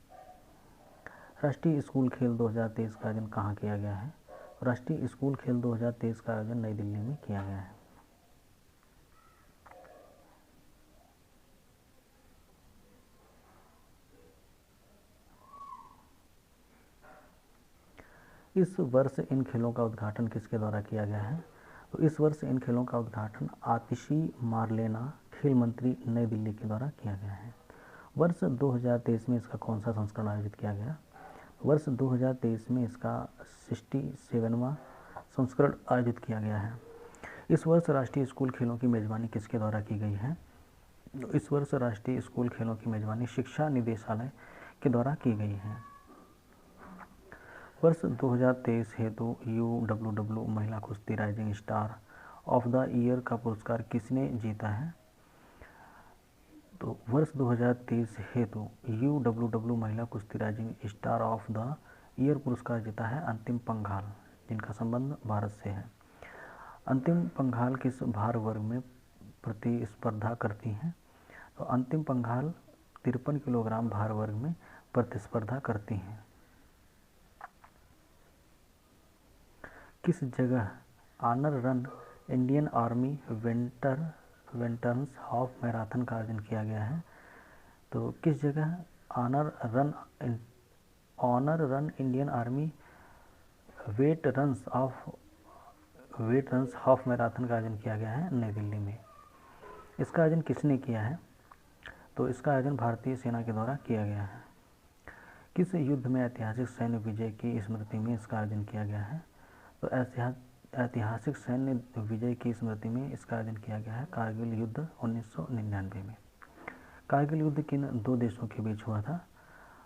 राष्ट्रीय स्कूल खेल 2023 का आयोजन कहाँ किया गया है? राष्ट्रीय स्कूल खेल 2023 का आयोजन नई दिल्ली में किया गया है। इस वर्ष इन खेलों का उद्घाटन किसके द्वारा किया गया है? तो इस वर्ष इन खेलों का उद्घाटन आतिशी मारलेना खेल मंत्री नई दिल्ली के द्वारा किया गया है। वर्ष 2023 में इसका कौन सा संस्करण आयोजित किया गया? वर्ष 2023 में इसका 67वां संस्करण आयोजित किया गया है। इस वर्ष राष्ट्रीय स्कूल खेलों की मेज़बानी किसके द्वारा की गई है? इस वर्ष राष्ट्रीय स्कूल खेलों की मेज़बानी शिक्षा निदेशालय के द्वारा की गई है। वर्ष 2023 हेतु UWW महिला कुश्ती rising star of the year का पुरस्कार किसने जीता है? तो वर्ष 2023 हेतु UWW महिला कुश्ती rising star of the year पुरस्कार जीता है अंतिम पंघाल, जिनका संबंध भारत से है। अंतिम पंघाल किस भार वर्ग में प्रतिस्पर्धा करती हैं? तो अंतिम पंघाल 53 किलोग्राम भार वर्ग में प्रतिस्पर्धा करती हैं। किस जगह honour run Indian army veterans half marathon का आयोजन किया गया है। तो किस जगह honour run Indian army veterans half marathon का आयोजन किया गया है नई दिल्ली में। इसका आयोजन किसने किया है? तो इसका आयोजन भारतीय सेना के द्वारा किया गया है। किस युद्ध में ऐतिहासिक सैन्य विजय की स्मृति में इसका आयोजन किया गया है? तो ऐतिहासिक सैन्य विजय की स्मृति में इसका आयोजन किया गया है कारगिल युद्ध 1999 में। कारगिल युद्ध किन दो देशों के बीच हुआ था?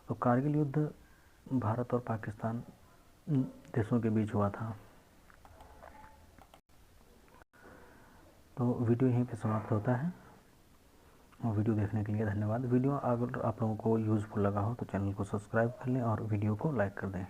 तो कारगिल युद्ध भारत और पाकिस्तान देशों के बीच हुआ था। तो वीडियो यहीं पे समाप्त होता है। और वीडियो देखने के लिए धन्यवाद। वीडियो अगर आप लोगों को यूज़फुल लगा हो तो चैनल को सब्सक्राइब कर लें और वीडियो को लाइक कर दें।